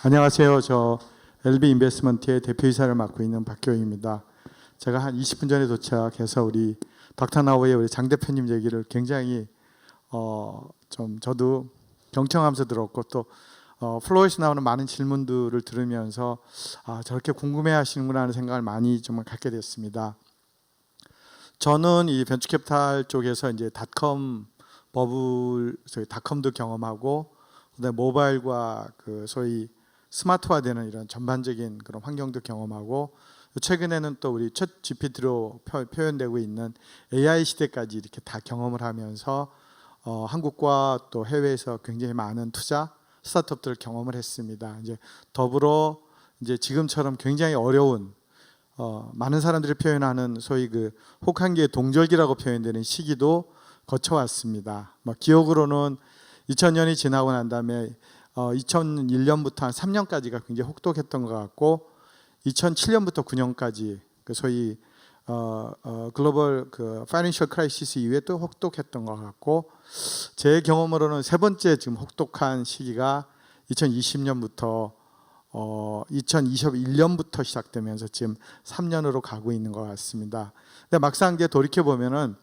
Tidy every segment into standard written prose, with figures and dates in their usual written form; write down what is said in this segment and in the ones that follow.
안녕하세요. 저 LB 인베스트먼트의 대표이사를 맡고 있는 박교익입니다. 제가 한 20분 전에 도착해서 우리 닥터나우의 우리 장 대표님 얘기를 굉장히 좀 저도 경청하면서 들었고 또 플로어에서 나오는 많은 질문들을 들으면서 저렇게 궁금해하시는구나 하는 생각을 많이 좀 갖게 됐습니다. 저는 이 벤처캐피탈 쪽에서 이제 닷컴 버블, 닷컴도 경험하고 그다음에 모바일과 그 소위 스마트화되는 이런 전반적인 그런 환경도 경험하고 최근에는 또 우리 챗 GPT로 표현되고 있는 AI 시대까지 이렇게 다 경험을 하면서 한국과 또 해외에서 굉장히 많은 투자 스타트업들을 경험을 했습니다. 이제 더불어 이제 지금처럼 굉장히 어려운 많은 사람들이 표현하는 소위 그 혹한기의 동절기라고 표현되는 시기도 거쳐왔습니다. 기억으로는 2000년이 지나고 난 다음에 2001년부터 한 3년까지가 굉장히 혹독했던 것 같고 2007년부터 9년까지 그 소위 글로벌 그 파이낸셜 크라이시스 이후에 또 혹독했던 것 같고 제 경험으로는 세 번째 지금 혹독한 시기가 2020년부터 2021년부터 시작되면서 지금 3년으로 가고 있는 것 같습니다. 근데 막상 이제 돌이켜 보면은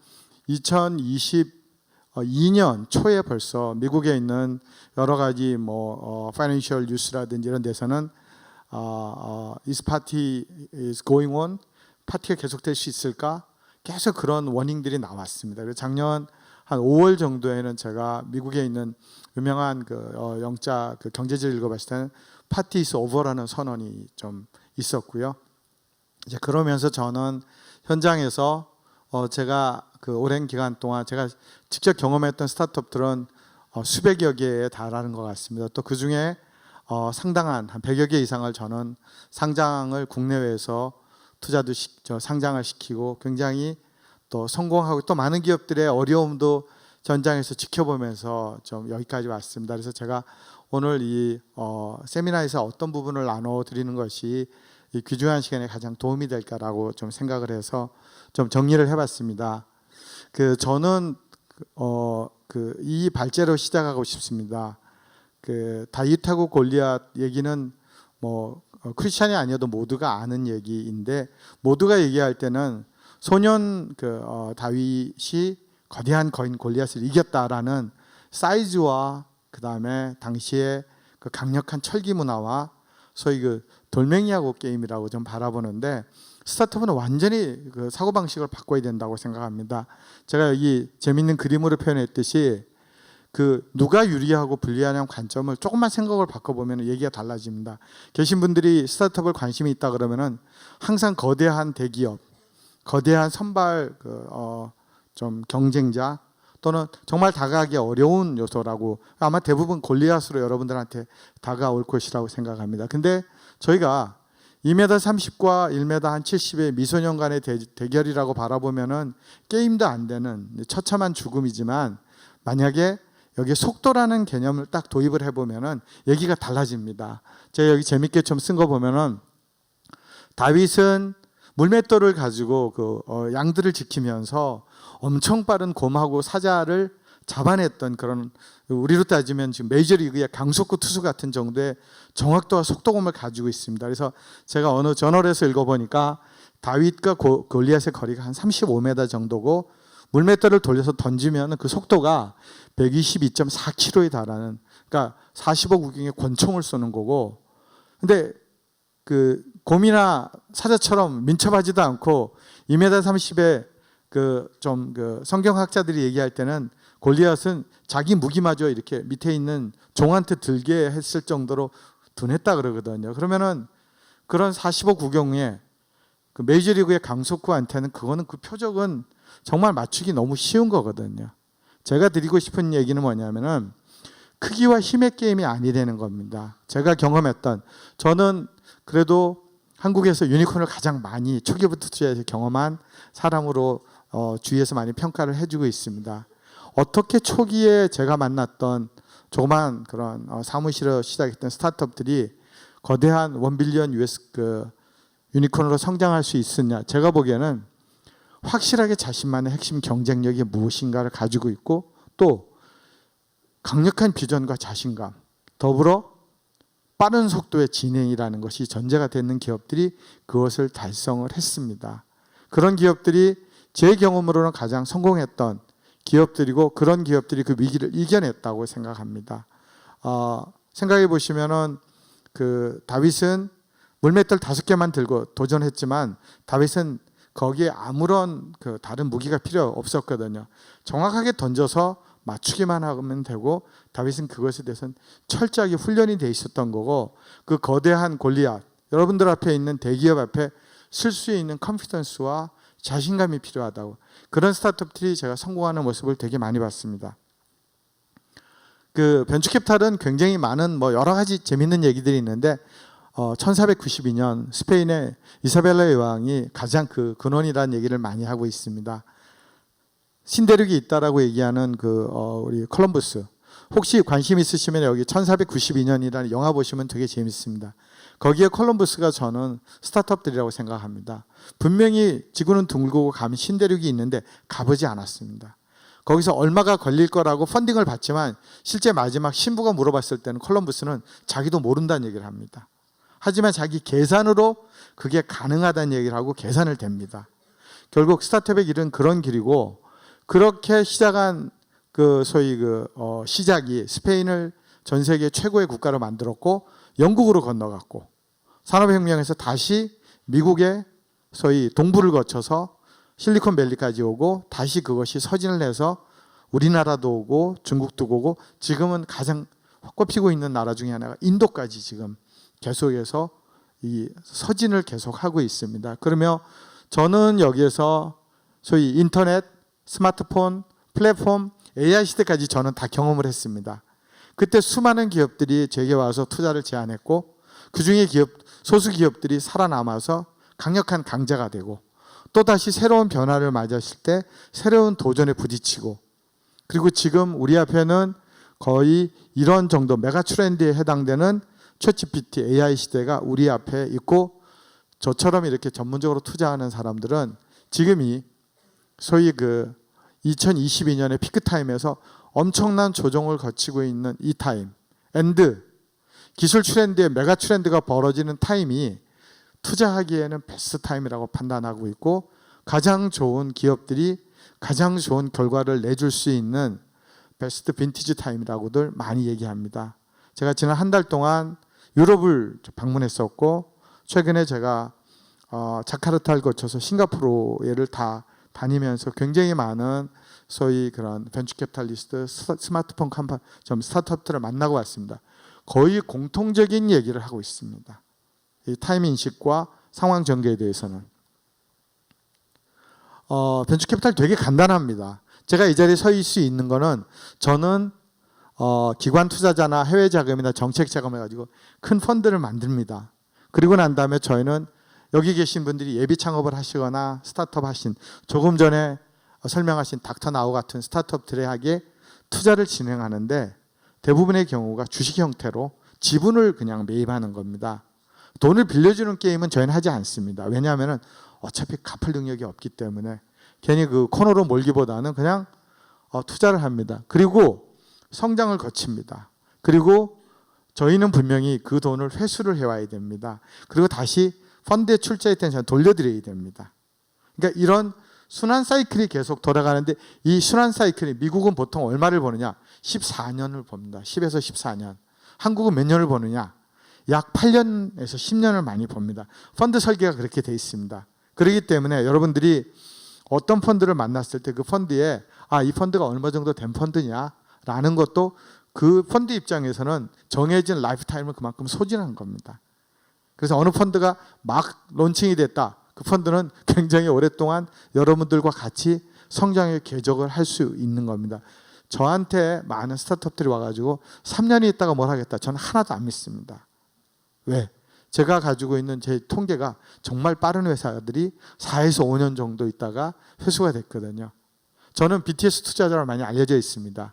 2022년 초에 벌써 미국에 있는 여러 가지 파이낸셜 뉴스라든지 이런 데서는 Is party is going on? 파티가 계속될 수 있을까? 계속 그런 워닝들이 나왔습니다. 그래서 작년 한 5월 정도에는 제가 미국에 있는 유명한 그 영자 그 경제지를 읽어봤을 때는 파티 is over라는 선언이 좀 있었고요. 이제 그러면서 저는 현장에서 제가 그 오랜 기간 동안 제가 직접 경험했던 스타트업들은 수백여 개에 달하는 것 같습니다. 또 그 중에 상당한 한 100여 개 이상을 저는 상장을 국내외에서 투자도 상장을 시키고 굉장히 또 성공하고 또 많은 기업들의 어려움도 전장에서 지켜보면서 좀 여기까지 왔습니다. 그래서 제가 오늘 이 세미나에서 어떤 부분을 나눠드리는 것이 이 귀중한 시간에 가장 도움이 될까라고 좀 생각을 해서 좀 정리를 해봤습니다. 저는 이 발제로 시작하고 싶습니다. 다윗하고 골리앗 얘기는 크리스찬이 아니어도 모두가 아는 얘기인데 모두가 얘기할 때는 소년 다윗이 거대한 거인 골리앗을 이겼다라는 사이즈와 그 다음에 당시에 그 강력한 철기 문화와 소위 그 돌멩이하고 게임이라고 좀 바라보는데 스타트업은 완전히 그 사고방식을 바꿔야 된다고 생각합니다. 제가 여기 재밌는 그림으로 표현했듯이 누가 유리하고 불리하냐는 관점을 조금만 생각을 바꿔보면 얘기가 달라집니다. 계신 분들이 스타트업을 관심이 있다 그러면은 항상 거대한 대기업, 거대한 선발 좀 경쟁자 또는 정말 다가가기 어려운 요소라고 아마 대부분 골리앗으로 여러분들한테 다가올 것이라고 생각합니다. 근데 저희가 2m 30과 1m 한 70의 미소년 간의 대결이라고 바라보면은 게임도 안 되는 처참한 죽음이지만 만약에 여기에 속도라는 개념을 딱 도입을 해보면은 얘기가 달라집니다. 제가 여기 재밌게 좀 쓴 거 보면은 다윗은 물맷돌을 가지고 양들을 지키면서 엄청 빠른 곰하고 사자를 잡아냈던 그런 우리로 따지면 지금 메이저리그의 강속구 투수 같은 정도의 정확도와 속도감을 가지고 있습니다. 그래서 제가 어느 저널에서 읽어보니까 다윗과 골리앗의 거리가 한 35m 정도고 물맷돌을 돌려서 던지면 그 속도가 122.4km에 달하는 그러니까 40억 구경의 권총을 쏘는 거고 근데 곰이나 사자처럼 민첩하지도 않고 2m 30의 성경학자들이 얘기할 때는 골리앗은 자기 무기마저 이렇게 밑에 있는 종한테 들게 했을 정도로 둔했다 그러거든요. 그러면은 그런 45 구경에 메이저리그의 강속구한테는 그거는 그 표적은 정말 맞추기 너무 쉬운 거거든요. 제가 드리고 싶은 얘기는 뭐냐면은 크기와 힘의 게임이 아니라는 겁니다. 제가 경험했던 저는 그래도 한국에서 유니콘을 가장 많이 초기부터 투자해서 경험한 사람으로 주위에서 많이 평가를 해주고 있습니다. 어떻게 초기에 제가 만났던 조그만 그런 사무실로 시작했던 스타트업들이 거대한 1빌리언 US 유니콘으로 성장할 수 있었냐? 제가 보기에는 확실하게 자신만의 핵심 경쟁력이 무엇인가를 가지고 있고 또 강력한 비전과 자신감 더불어 빠른 속도의 진행이라는 것이 전제가 되는 기업들이 그것을 달성을 했습니다. 그런 기업들이 제 경험으로는 가장 성공했던 기업들이고 그런 기업들이 그 위기를 이겨냈다고 생각합니다. 생각해 보시면은 그 다윗은 물맷돌 5개만 들고 도전했지만 다윗은 거기에 아무런 그 다른 무기가 필요 없었거든요. 정확하게 던져서 맞추기만 하면 되고 다윗은 그것에 대해서는 철저하게 훈련이 돼 있었던 거고 그 거대한 골리앗, 여러분들 앞에 있는 대기업 앞에 쓸 수 있는 컨피던스와 자신감이 필요하다고, 그런 스타트업들이 제가 성공하는 모습을 되게 많이 봤습니다. 그 벤처캐피탈은 굉장히 많은 뭐 여러 가지 재밌는 얘기들이 있는데 1492년 스페인의 이사벨라 여왕이 가장 그 근원이라는 얘기를 많이 하고 있습니다. 신대륙이 있다라고 얘기하는 우리 콜럼버스, 혹시 관심 있으시면 여기 1492년이라는 영화 보시면 되게 재밌습니다. 거기에 콜럼버스가 저는 스타트업들이라고 생각합니다. 분명히 지구는 둥글고 가면 신대륙이 있는데 가보지 않았습니다. 거기서 얼마가 걸릴 거라고 펀딩을 받지만 실제 마지막 신부가 물어봤을 때는 콜럼버스는 자기도 모른다는 얘기를 합니다. 하지만 자기 계산으로 그게 가능하다는 얘기를 하고 계산을 댑니다. 결국 스타트업의 길은 그런 길이고, 그렇게 시작한 소위 시작이 스페인을 전 세계 최고의 국가로 만들었고 영국으로 건너갔고 산업혁명에서 다시 미국의 소위 동부를 거쳐서 실리콘밸리까지 오고 다시 그것이 서진을 해서 우리나라도 오고 중국도 오고 지금은 가장 꼽히고 있는 나라 중에 하나가 인도까지 지금 계속해서 이 서진을 계속하고 있습니다. 그러면 저는 여기에서 소위 인터넷, 스마트폰, 플랫폼, AI 시대까지 저는 다 경험을 했습니다. 그때 수많은 기업들이 제게 와서 투자를 제안했고 그중에 소수 기업들이 살아남아서 강력한 강자가 되고 또다시 새로운 변화를 맞았을 때 새로운 도전에 부딪히고, 그리고 지금 우리 앞에는 거의 이런 정도 메가 트렌드에 해당되는 챗GPT AI 시대가 우리 앞에 있고, 저처럼 이렇게 전문적으로 투자하는 사람들은 지금이 소위 2022년의 피크타임에서 엄청난 조정을 거치고 있는 이 타임, 앤드 기술 트렌드의 메가 트렌드가 벌어지는 타임이 투자하기에는 베스트 타임이라고 판단하고 있고, 가장 좋은 기업들이 가장 좋은 결과를 내줄 수 있는 베스트 빈티지 타임이라고들 많이 얘기합니다. 제가 지난 한 달 동안 유럽을 방문했었고, 최근에 제가 자카르타를 거쳐서 싱가포르를 다 다니면서 굉장히 많은 소위 그런 벤처캐피탈리스트, 스마트폰 컴퍼니, 스타트업들을 만나고 왔습니다. 거의 공통적인 얘기를 하고 있습니다. 이 타임 인식과 상황 전개에 대해서는 벤처캐피탈 되게 간단합니다. 제가 이 자리에 서 있을 수 있는 거는 저는 기관 투자자나 해외 자금이나 정책 자금 해가지고 큰 펀드를 만듭니다. 그리고 난 다음에 저희는 여기 계신 분들이 예비 창업을 하시거나 스타트업 하신, 조금 전에 설명하신 닥터나우 같은 스타트업들에게 투자를 진행하는데 대부분의 경우가 주식 형태로 지분을 그냥 매입하는 겁니다. 돈을 빌려주는 게임은 저희는 하지 않습니다. 왜냐하면 어차피 갚을 능력이 없기 때문에 괜히 그 코너로 몰기보다는 그냥 투자를 합니다. 그리고 성장을 거칩니다. 그리고 저희는 분명히 그 돈을 회수를 해와야 됩니다. 그리고 다시 펀드에 출자했던 저는 돌려드려야 됩니다. 그러니까 이런 순환 사이클이 계속 돌아가는데, 이 순환 사이클이 미국은 보통 얼마를 버느냐? 14년을 봅니다. 10에서 14년. 한국은 몇 년을 버느냐? 약 8년에서 10년을 많이 봅니다. 펀드 설계가 그렇게 돼 있습니다. 그렇기 때문에 여러분들이 어떤 펀드를 만났을 때 그 펀드에 이 펀드가 얼마 정도 된 펀드냐라는 것도 그 펀드 입장에서는 정해진 라이프 타임을 그만큼 소진한 겁니다. 그래서 어느 펀드가 막 론칭이 됐다, 그 펀드는 굉장히 오랫동안 여러분들과 같이 성장의 궤적을 할 수 있는 겁니다. 저한테 많은 스타트업들이 와가지고 3년이 있다가 뭘 하겠다, 저는 하나도 안 믿습니다. 왜? 제가 가지고 있는 제 통계가 정말 빠른 회사들이 4에서 5년 정도 있다가 회수가 됐거든요. 저는 BTS 투자자로 많이 알려져 있습니다.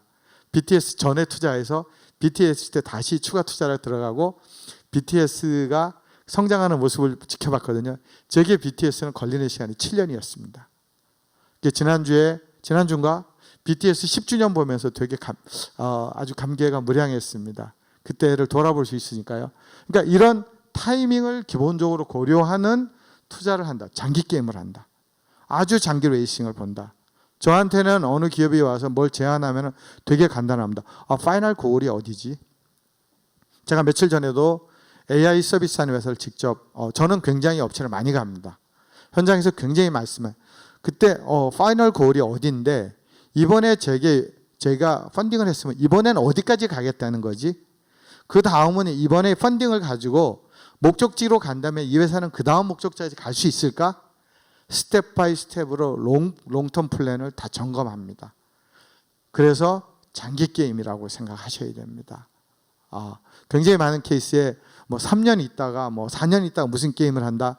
BTS 전에 투자해서 BTS 때 다시 추가 투자를 들어가고 BTS가 성장하는 모습을 지켜봤거든요. 제게 BTS는 걸리는 시간이 7년이었습니다. 지난주인가 BTS 10주년 보면서 되게 아주 감개가 무량했습니다. 그때를 돌아볼 수 있으니까요. 그러니까 이런 타이밍을 기본적으로 고려하는 투자를 한다. 장기 게임을 한다. 아주 장기 레이싱을 본다. 저한테는 어느 기업이 와서 뭘 제안하면 되게 간단합니다. 파이널 고울이 어디지? 제가 며칠 전에도 AI 서비스 하는 회사를 직접 저는 굉장히 업체를 많이 갑니다. 현장에서 굉장히 말씀을 그때 파이널 고울이 어딘데 이번에 제가 펀딩을 했으면 이번에는 어디까지 가겠다는 거지? 그 다음은 이번에 펀딩을 가지고 목적지로 간다면 이 회사는 그 다음 목적지까지 갈 수 있을까? 스텝 바이 스텝으로 롱텀 플랜을 다 점검합니다. 그래서 장기 게임이라고 생각하셔야 됩니다. 굉장히 많은 케이스에 뭐 3년 있다가 뭐 4년 있다가 무슨 게임을 한다.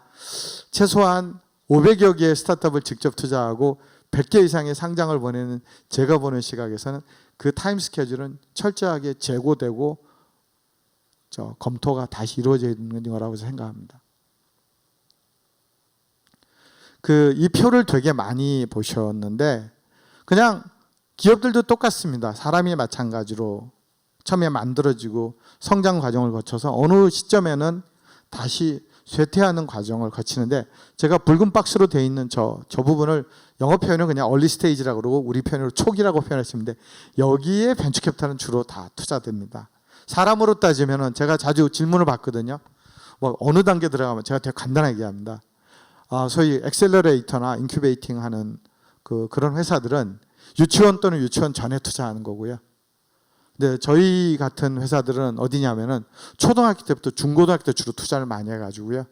최소한 500여 개의 스타트업을 직접 투자하고 100개 이상의 상장을 보내는 제가 보는 시각에서는 그 타임 스케줄은 철저하게 재고되고 검토가 다시 이루어져야 되는 거라고 생각합니다. 이 표를 되게 많이 보셨는데 그냥 기업들도 똑같습니다. 사람이 마찬가지로 처음에 만들어지고 성장 과정을 거쳐서 어느 시점에는 다시 쇠퇴하는 과정을 거치는데 제가 붉은 박스로 되어 있는 저 부분을 영어 표현은 그냥 얼리 스테이지라고 그러고 우리 표현으로 초기라고 표현했습니다. 여기에 벤처캐피탈은 주로 다 투자됩니다. 사람으로 따지면은 제가 자주 질문을 받거든요. 뭐 어느 단계 들어가면 제가 되게 간단하게 얘기합니다. 소위 엑셀러레이터나 인큐베이팅 하는 그런 회사들은 유치원 또는 유치원 전에 투자하는 거고요. 근데 저희 같은 회사들은 어디냐면은 초등학교 때부터 중고등학교 때 주로 투자를 많이 해가지고요.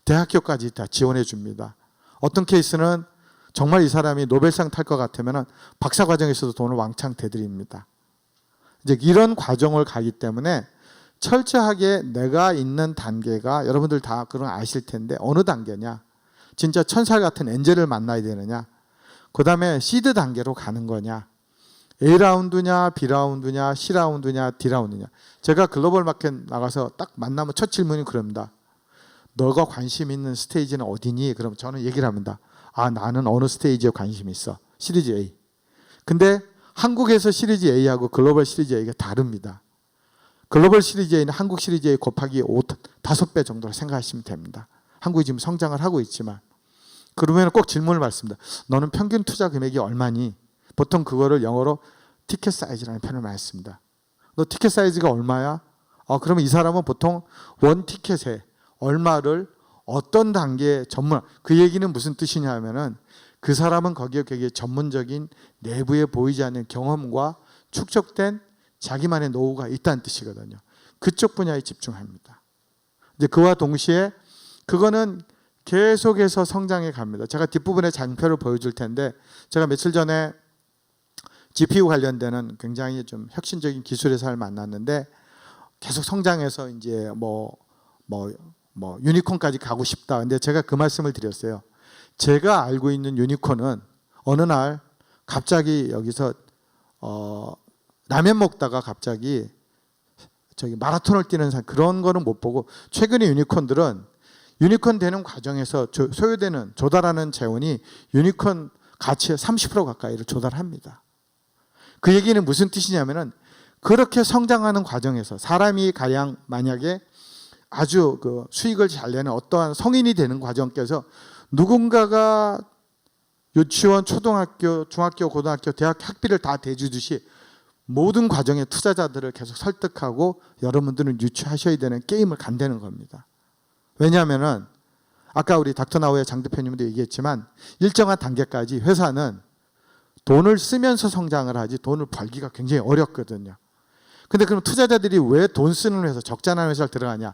대학교까지 다 지원해 줍니다. 어떤 케이스는 정말 이 사람이 노벨상 탈 것 같으면은 박사 과정에서도 돈을 왕창 대드립니다. 이제 이런 과정을 가기 때문에 철저하게 내가 있는 단계가 여러분들 다 그런 아실 텐데 어느 단계냐? 진짜 천사 같은 엔젤을 만나야 되느냐? 그 다음에 시드 단계로 가는 거냐? A라운드냐, B라운드냐, C라운드냐, D라운드냐. 제가 글로벌 마켓 나가서 딱 만나면 첫 질문이 그럽니다. 너가 관심 있는 스테이지는 어디니? 그럼 저는 얘기를 합니다. 나는 어느 스테이지에 관심이 있어. 시리즈 A. 근데 한국에서 시리즈 A하고 글로벌 시리즈 A가 다릅니다. 글로벌 시리즈 A는 한국 시리즈 A 곱하기 5배 정도로 생각하시면 됩니다. 한국이 지금 성장을 하고 있지만. 그러면 꼭 질문을 받습니다. 너는 평균 투자 금액이 얼마니? 보통 그거를 영어로 티켓 사이즈라는 표현을 많이 씁니다. 너 티켓 사이즈가 얼마야? 그러면 이 사람은 보통 원 티켓에 얼마를 어떤 단계에 그 얘기는 무슨 뜻이냐 하면은 그 사람은 거기에 되게 전문적인 내부에 보이지 않는 경험과 축적된 자기만의 노후가 있다는 뜻이거든요. 그쪽 분야에 집중합니다. 이제 그와 동시에 그거는 계속해서 성장해 갑니다. 제가 뒷부분에 장표를 보여줄 텐데 제가 며칠 전에 GPU 관련되는 굉장히 좀 혁신적인 기술 회사를 만났는데 계속 성장해서 이제 뭐 유니콘까지 가고 싶다. 근데 제가 그 말씀을 드렸어요. 제가 알고 있는 유니콘은 어느 날 갑자기 여기서 라면 먹다가 갑자기 마라톤을 뛰는 그런 거는 못 보고 최근의 유니콘들은 유니콘 되는 과정에서 소요되는 조달하는 재원이 유니콘 가치의 30% 가까이를 조달합니다. 그 얘기는 무슨 뜻이냐면은 그렇게 성장하는 과정에서 사람이 가령 만약에 아주 수익을 잘 내는 어떠한 성인이 되는 과정에서 누군가가 유치원, 초등학교, 중학교, 고등학교, 대학 학비를 다 대주듯이 모든 과정의 투자자들을 계속 설득하고 여러분들은 유치하셔야 되는 게임을 간다는 겁니다. 왜냐하면은 아까 우리 닥터나우의 장 대표님도 얘기했지만 일정한 단계까지 회사는 돈을 쓰면서 성장을 하지 돈을 벌기가 굉장히 어렵거든요. 근데 그럼 투자자들이 왜 돈 쓰는 회사, 적자나는 회사를 들어가냐?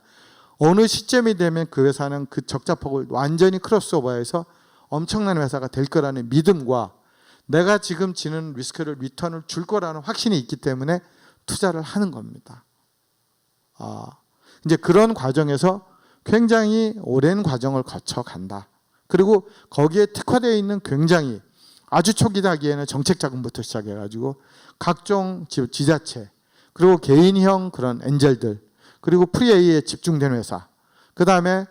어느 시점이 되면 그 회사는 그 적자폭을 완전히 크로스오버해서 엄청난 회사가 될 거라는 믿음과 내가 지금 지는 리턴을 줄 거라는 확신이 있기 때문에 투자를 하는 겁니다. 이제 그런 과정에서 굉장히 오랜 과정을 거쳐 간다. 그리고 거기에 특화되어 있는 굉장히 아주 초기다기에는 정책 자금부터 시작해가지고 각종 지자체 그리고 개인형 그런 엔젤들 그리고 프리-A에 집중된 회사 그 다음에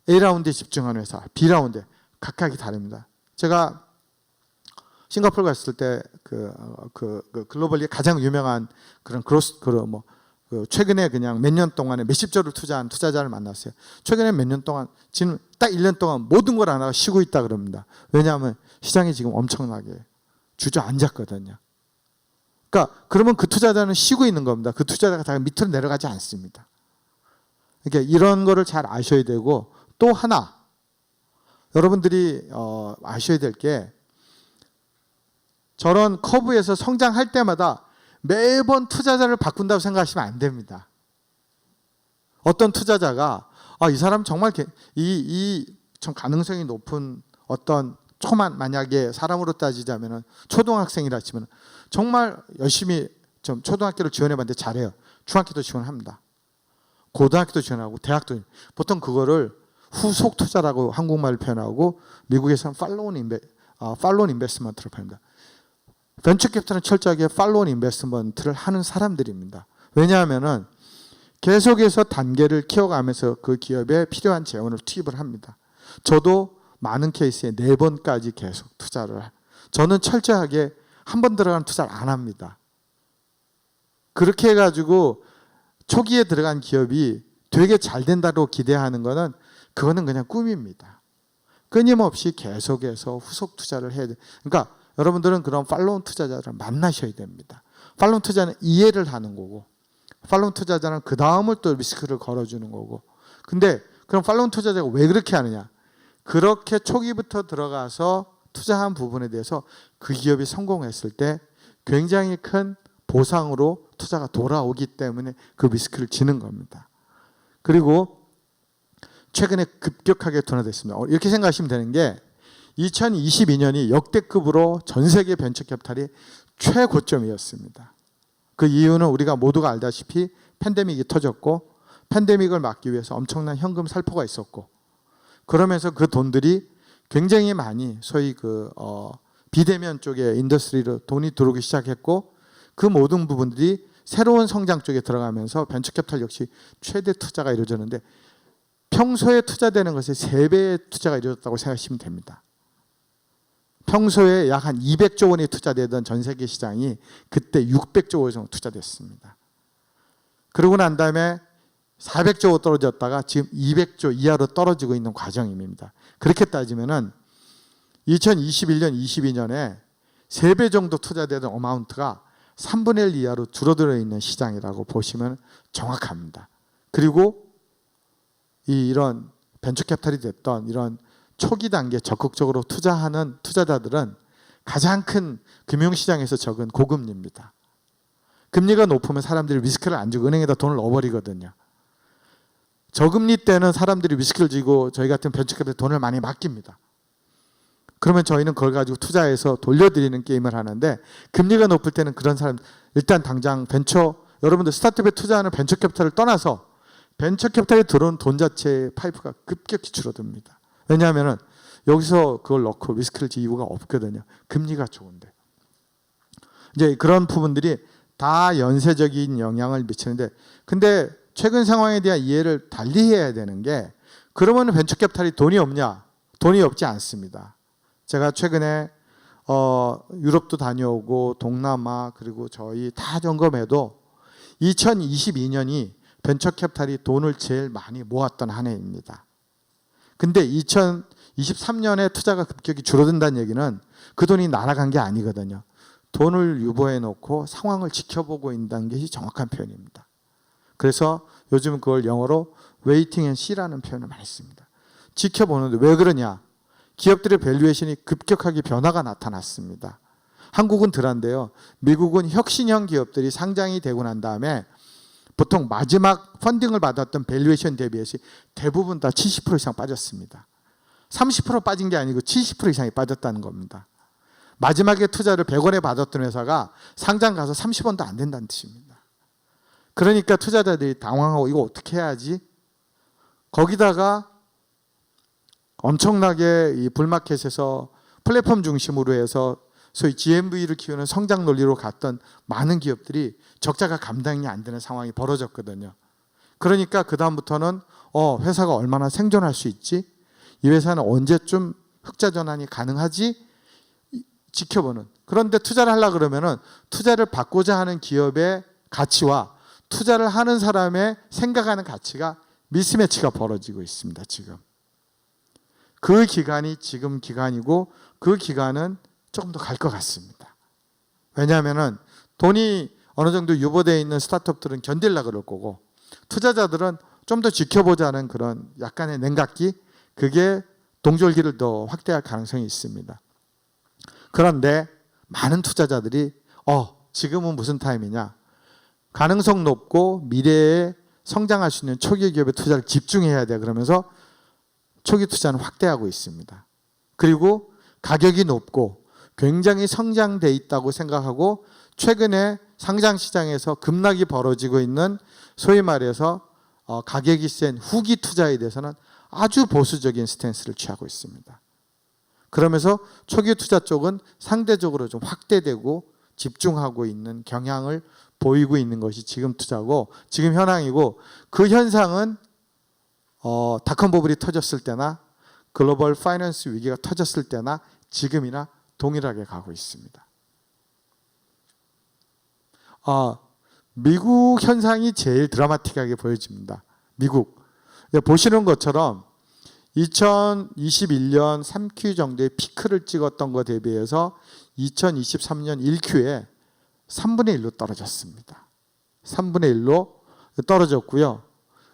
A라운드에 집중한 회사 B라운드에 각각이 다릅니다. 제가 싱가포르 갔을 때 글로벌리 가장 유명한 그런 최근에 그냥 몇 년 동안에 몇십조를 투자한 투자자를 만났어요. 최근에 몇 년 동안 지금 딱 1년 동안 모든 걸 안 하고 쉬고 있다 그럽니다. 왜냐하면 시장이 지금 엄청나게 주저앉았거든요. 그러니까 그러면 그 투자자는 쉬고 있는 겁니다. 그 투자자가 다 밑으로 내려가지 않습니다. 그러니까 이런 거를 잘 아셔야 되고, 또 하나 여러분들이 아셔야 될 게, 저런 커브에서 성장할 때마다 매번 투자자를 바꾼다고 생각하시면 안 됩니다. 어떤 투자자가 이 사람 정말 좀 가능성이 높은 어떤 초만, 만약에 사람으로 따지자면 초등학생이라 치면 정말 열심히 좀 초등학교를 지원해봤는데 잘해요. 중학교도 지원합니다. 고등학교도 지원하고 대학도. 보통 그거를 후속 투자라고 한국말을 표현하고, 미국에서는 팔로우 인베스트먼트로 표현합니다. 벤처캐피탈은 철저하게 팔로우 인베스트먼트를 하는 사람들입니다. 왜냐하면 계속해서 단계를 키워가면서 그 기업에 필요한 재원을 투입을 합니다. 저도 많은 케이스에 4번까지 계속 투자를, 저는 철저하게 한 번 들어간 투자를 안 합니다. 그렇게 해가지고 초기에 들어간 기업이 되게 잘 된다고 기대하는 거는, 그거는 그냥 꿈입니다. 끊임없이 계속해서 후속 투자를 해야 돼요. 그러니까 여러분들은 그런 팔로우 투자자를 만나셔야 됩니다. 팔로우 투자는 이해를 하는 거고, 팔로우 투자자는 그 다음을 또 리스크를 걸어주는 거고. 근데 그럼 팔로우 투자자가 왜 그렇게 하느냐? 그렇게 초기부터 들어가서 투자한 부분에 대해서 그 기업이 성공했을 때 굉장히 큰 보상으로 투자가 돌아오기 때문에 그 리스크를 지는 겁니다. 그리고 최근에 급격하게 둔화됐습니다. 이렇게 생각하시면 되는 게, 2022년이 역대급으로 전 세계 벤처캐피탈이 최고점이었습니다. 그 이유는 우리가 모두가 알다시피 팬데믹이 터졌고, 팬데믹을 막기 위해서 엄청난 현금 살포가 있었고, 그러면서 그 돈들이 굉장히 많이 소위 비대면 쪽에 인더스트리로 돈이 들어오기 시작했고, 그 모든 부분들이 새로운 성장 쪽에 들어가면서 벤처캐피탈 역시 최대 투자가 이루어졌는데, 평소에 투자되는 것의 3배의 투자가 이루어졌다고 생각하시면 됩니다. 평소에 약 한 200조 원이 투자되던 전 세계 시장이 그때 600조 원 정도 투자됐습니다. 그러고 난 다음에 400조 원 떨어졌다가 지금 200조 이하로 떨어지고 있는 과정입니다. 그렇게 따지면은 2021년, 22년에 3배 정도 투자되던 어마운트가 3분의 1 이하로 줄어들어 있는 시장이라고 보시면 정확합니다. 그리고 이런 벤처캐피탈이 됐던 이런 초기 단계 적극적으로 투자하는 투자자들은 가장 큰 금융시장에서 적은 고금리입니다. 금리가 높으면 사람들이 리스크를 안 주고 은행에다 돈을 넣어버리거든요. 저금리 때는 사람들이 리스크를 지고 저희 같은 벤처캐피탈에 돈을 많이 맡깁니다. 그러면 저희는 그걸 가지고 투자해서 돌려드리는 게임을 하는데, 금리가 높을 때는 그런 사람, 일단 당장 여러분들 스타트업에 투자하는 벤처캐피탈을 떠나서 벤처캐피탈에 들어온 돈 자체의 파이프가 급격히 줄어듭니다. 왜냐하면 여기서 그걸 넣고 리스크를 질 이유가 없거든요. 금리가 좋은데. 이제 그런 부분들이 다 연쇄적인 영향을 미치는데, 근데 최근 상황에 대한 이해를 달리 해야 되는 게, 그러면 벤처캐피탈이 돈이 없냐? 돈이 없지 않습니다. 제가 최근에 유럽도 다녀오고 동남아 그리고 저희 다 점검해도 2022년이 벤처캐피탈이 돈을 제일 많이 모았던 한 해입니다. 근데 2023년에 투자가 급격히 줄어든다는 얘기는 그 돈이 날아간 게 아니거든요. 돈을 유보해 놓고 상황을 지켜보고 있다는 것이 정확한 표현입니다. 그래서 요즘 그걸 영어로 waiting and see라는 표현을 많이 씁니다. 지켜보는데 왜 그러냐? 기업들의 밸류에이션이 급격하게 변화가 나타났습니다. 한국은 덜한데요. 미국은 혁신형 기업들이 상장이 되고 난 다음에 보통 마지막 펀딩을 받았던 밸류에이션 대비해서 대부분 다 70% 이상 빠졌습니다. 30% 빠진 게 아니고 70% 이상이 빠졌다는 겁니다. 마지막에 투자를 100원에 받았던 회사가 상장 가서 30원도 안 된다는 뜻입니다. 그러니까 투자자들이 당황하고 이거 어떻게 해야지? 거기다가 엄청나게 이 불마켓에서 플랫폼 중심으로 해서 소위 GMV를 키우는 성장 논리로 갔던 많은 기업들이 적자가 감당이 안 되는 상황이 벌어졌거든요. 그러니까 그 다음부터는 회사가 얼마나 생존할 수 있지? 이 회사는 언제쯤 흑자 전환이 가능하지? 지켜보는. 그런데 투자를 하려고 그러면은 투자를 받고자 하는 기업의 가치와 투자를 하는 사람의 생각하는 가치가 미스매치가 벌어지고 있습니다. 지금 그 기간이 지금 기간이고 그 기간은 조금 더 갈 것 같습니다. 왜냐하면 돈이 어느 정도 유보되어 있는 스타트업들은 견딜라 그럴 거고 투자자들은 좀 더 지켜보자는 그런 약간의 냉각기, 그게 동절기를 더 확대할 가능성이 있습니다. 그런데 많은 투자자들이 지금은 무슨 타임이냐, 가능성 높고 미래에 성장할 수 있는 초기 기업에 투자를 집중해야 돼, 그러면서 초기 투자는 확대하고 있습니다. 그리고 가격이 높고 굉장히 성장돼 있다고 생각하고 최근에 상장시장에서 급락이 벌어지고 있는 소위 말해서 가격이 센 후기 투자에 대해서는 아주 보수적인 스탠스를 취하고 있습니다. 그러면서 초기 투자 쪽은 상대적으로 좀 확대되고 집중하고 있는 경향을 보이고 있는 것이 지금 투자고 지금 현황이고, 그 현상은 닷컴 버블이 터졌을 때나 글로벌 파이낸스 위기가 터졌을 때나 지금이나 동일하게 가고 있습니다. 미국 현상이 제일 드라마틱하게 보여집니다. 미국 보시는 것처럼 2021년 3Q 정도의 피크를 찍었던 것 대비해서 2023년 1Q에 3분의 1로 떨어졌습니다. 3분의 1로 떨어졌고요.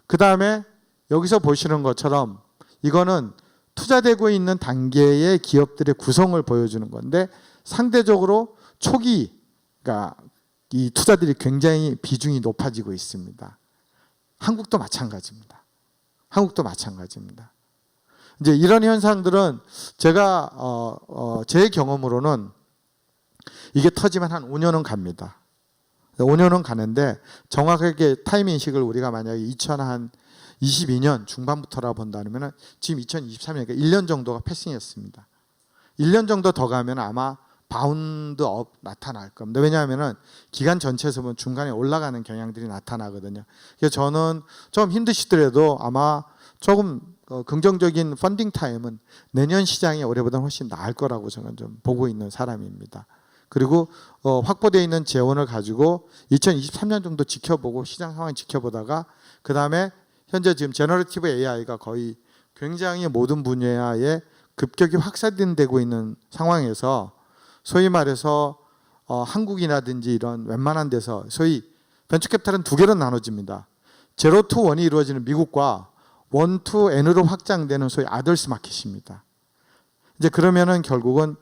그 다음에 여기서 보시는 것처럼 이거는 투자되고 있는 단계의 기업들의 구성을 보여주는 건데 상대적으로 초기, 그러니까 이 투자들이 굉장히 비중이 높아지고 있습니다. 한국도 마찬가지입니다. 한국도 마찬가지입니다. 이제 이런 현상들은 제가 제 경험으로는 이게 터지면 한 5년은 갑니다. 5년은 가는데 정확하게 타임 인식을 우리가 만약에 2022년 중반부터라 본다면 지금 2023년, 그러니까 1년 정도가 패싱이었습니다. 1년 정도 더 가면 아마 바운드업 나타날 겁니다. 왜냐하면 기간 전체에서 보면 중간에 올라가는 경향들이 나타나거든요. 그래서 저는 좀 힘드시더라도 아마 조금 긍정적인 펀딩 타임은 내년 시장이 올해보다 훨씬 나을 거라고 저는 좀 보고 있는 사람입니다. 그리고 확보되어 있는 재원을 가지고 2023년 정도 지켜보고 시장 상황 지켜보다가 그 다음에 현재 지금 제너러티브 AI가 거의 굉장히 모든 분야에 급격히 확산되고 있는 상황에서 소위 말해서 한국이라든지 이런 웬만한 데서 소위 벤처캐피탈은 두 개로 나눠집니다. 제로 투 원이 이루어지는 미국과 원 투 N으로 확장되는 소위 아더스 마켓입니다. 이제 그러면은 결국은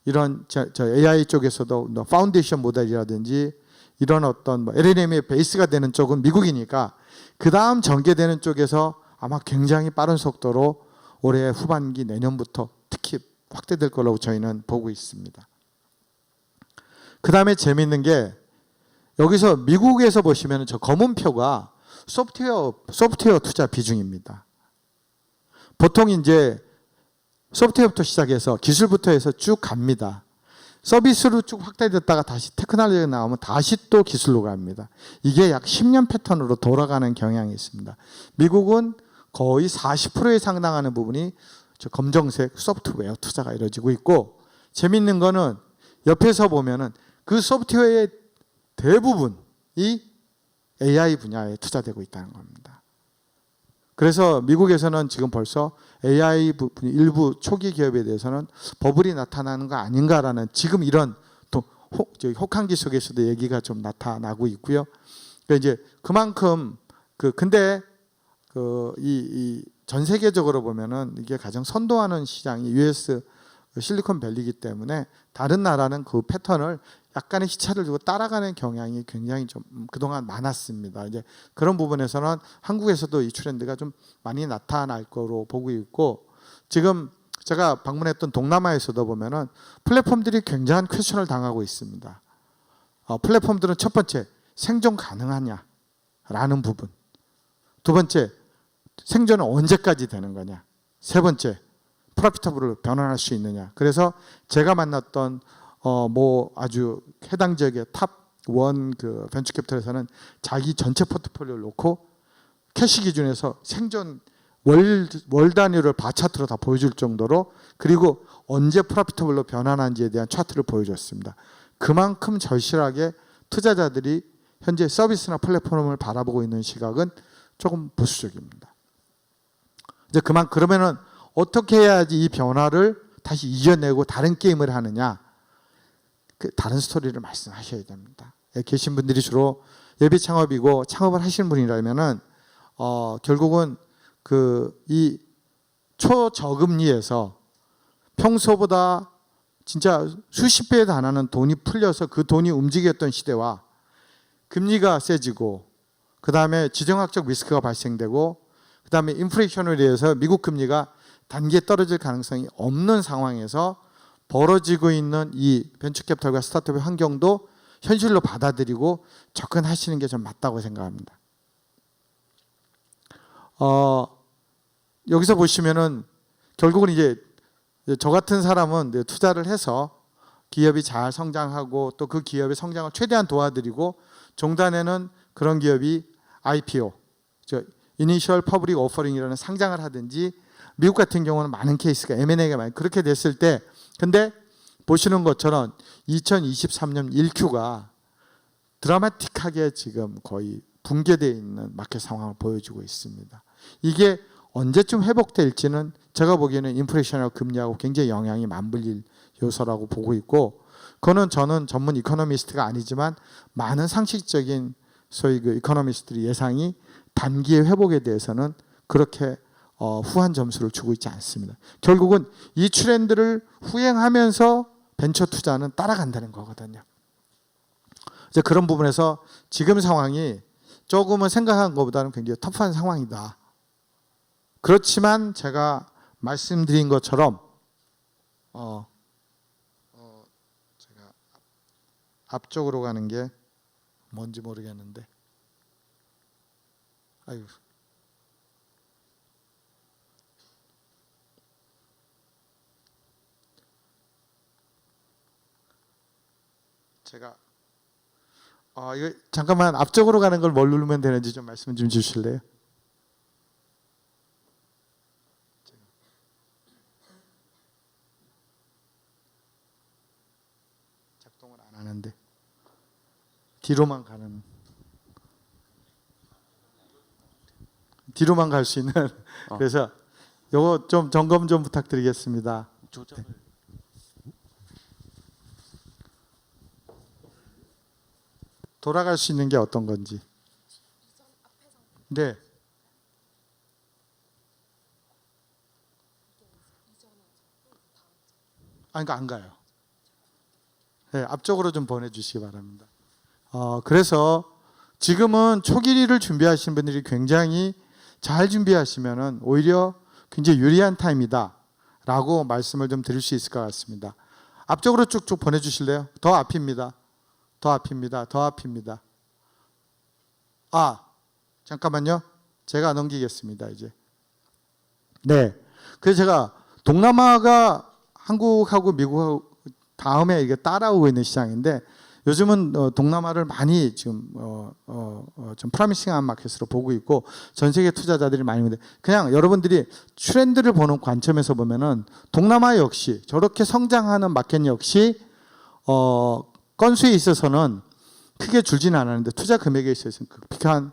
이런 저 AI 쪽에서도 파운데이션 모델이라든지 이런 어떤 LLM의 베이스가 되는 쪽은 미국이니까 그 다음 전개되는 쪽에서 아마 굉장히 빠른 속도로 올해 후반기 내년부터 특히 확대될 거라고 저희는 보고 있습니다. 그 다음에 재미있는 게 여기서 미국에서 보시면 저 검은 표가 소프트웨어 투자 비중입니다. 보통 이제 소프트웨어부터 시작해서 기술부터 해서 쭉 갑니다. 서비스로 쭉 확대됐다가 다시 테크놀로지가 나오면 다시 또 기술로 갑니다. 이게 약 10년 패턴으로 돌아가는 경향이 있습니다. 미국은 거의 40%에 상당하는 부분이 저 검정색 소프트웨어 투자가 이루어지고 있고, 재밌는 거는 옆에서 보면은 그 소프트웨어의 대부분이 AI 분야에 투자되고 있다는 겁니다. 그래서 미국에서는 지금 벌써 AI 일부 초기 기업에 대해서는 버블이 나타나는 거 아닌가라는 지금 이런 혹한기 속에서도 얘기가 좀 나타나고 있고요. 그러니까 이제 그만큼 근데 이 전 세계적으로 보면은 이게 가장 선도하는 시장이 US 실리콘밸리이기 때문에 다른 나라는 그 패턴을 약간의 시차를 두고 따라가는 경향이 굉장히 좀 그동안 많았습니다. 이제 그런 부분에서는 한국에서도 이 트렌드가 좀 많이 나타날 거로 보고 있고, 지금 제가 방문했던 동남아에서도 보면은 플랫폼들이 굉장한 퀘스천을 당하고 있습니다. 플랫폼들은 첫 번째 생존 가능하냐라는 부분, 두 번째 생존은 언제까지 되는 거냐, 세 번째 프로피터블로 변환할 수 있느냐. 그래서 제가 만났던 아주 해당 지역의 탑1 그 벤처캐피탈에서는 자기 전체 포트폴리오를 놓고 캐시 기준에서 생존 월 단위를 바 차트로 다 보여줄 정도로, 그리고 언제 프로피터블로 변환한지에 대한 차트를 보여줬습니다. 그만큼 절실하게 투자자들이 현재 서비스나 플랫폼을 바라보고 있는 시각은 조금 보수적입니다. 이제 그러면은 어떻게 해야지 이 변화를 다시 이겨내고 다른 게임을 하느냐? 다른 스토리를 말씀하셔야 됩니다. 계신 분들이 주로 예비 창업이고 창업을 하시는 분이라면은 결국은 이 초저금리에서 평소보다 진짜 수십 배에 달하는 돈이 풀려서 그 돈이 움직였던 시대와 금리가 세지고 그 다음에 지정학적 리스크가 발생되고 그 다음에 인플레이션에 의해서 미국 금리가 단기에 떨어질 가능성이 없는 상황에서 벌어지고 있는 이 벤처캐피털과 스타트업의 환경도 현실로 받아들이고 접근하시는 게 좀 맞다고 생각합니다. 여기서 보시면은 결국은 이제 저 같은 사람은 투자를 해서 기업이 잘 성장하고 또 그 기업의 성장을 최대한 도와드리고 종단에는 그런 기업이 IPO, Initial Public Offering이라는 상장을 하든지 미국 같은 경우는 많은 케이스가 M&A가 많이 그렇게 됐을 때 근데 보시는 것처럼 2023년 1Q가 드라마틱하게 지금 거의 붕괴되어 있는 마켓 상황을 보여주고 있습니다. 이게 언제쯤 회복될지는 제가 보기에는 인플레이션하고 금리하고 굉장히 영향이 맞물릴 요소라고 보고 있고 그거는 저는 전문 이코노미스트가 아니지만 많은 상식적인 소위 이코노미스트들의 예상이 단기의 회복에 대해서는 그렇게 후한 점수를 주고 있지 않습니다. 결국은 이 트렌드를 후행하면서 벤처 투자는 따라간다는 거거든요. 이제 그런 부분에서 지금 상황이 조금은 생각한 것보다는 굉장히 터프한 상황이다. 그렇지만 제가 말씀드린 것처럼 제가 앞쪽으로 가는 게 뭔지 모르겠는데 아유. 제가 이거 잠깐만 앞쪽으로 가는 걸 뭘 누르면 되는지 좀 말씀 좀 주실래요? 작동을 안 하는데 뒤로만 갈 수 있는 그래서 요거 좀 점검 좀 부탁드리겠습니다. 네. 돌아갈 수 있는 게 어떤 건지. 네. 그러니까 안 가요. 네, 앞쪽으로 좀 보내주시기 바랍니다. 그래서 지금은 초기를 준비하시는 분들이 굉장히 잘 준비하시면은 오히려 굉장히 유리한 타임이다라고 말씀을 좀 드릴 수 있을 것 같습니다. 앞쪽으로 쭉쭉 보내주실래요? 더 앞입니다. 더 앞입니다. 더 앞입니다. 잠깐만요. 제가 넘기겠습니다. 이제. 네. 그래서 제가 동남아가 한국하고 미국하고 다음에 이게 따라오고 있는 시장인데 요즘은 동남아를 많이 지금 좀 프라미싱한 마켓으로 보고 있고 전 세계 투자자들이 많이 오는데 그냥 여러분들이 트렌드를 보는 관점에서 보면은 동남아 역시 저렇게 성장하는 마켓 역시 건수에 있어서는 크게 줄지는 않았는데 투자 금액에 있어서는 급격한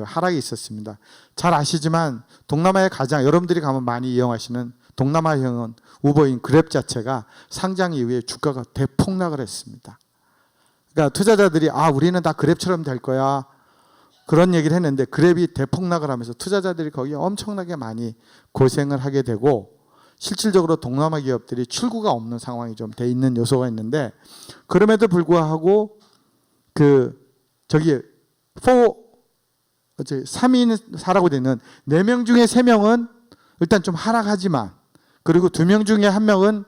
하락이 있었습니다. 잘 아시지만 동남아의 가장 여러분들이 가면 많이 이용하시는 동남아형은 우버인 그랩 자체가 상장 이후에 주가가 대폭락을 했습니다. 그러니까 투자자들이 우리는 다 그랩처럼 될 거야 그런 얘기를 했는데 그랩이 대폭락을 하면서 투자자들이 거기에 엄청나게 많이 고생을 하게 되고 실질적으로 동남아 기업들이 출구가 없는 상황이 좀 돼 있는 요소가 있는데 그럼에도 불구하고 3인 4라고 되는 4명 중에 3명은 일단 좀 하락하지만 그리고 2명 중에 1명은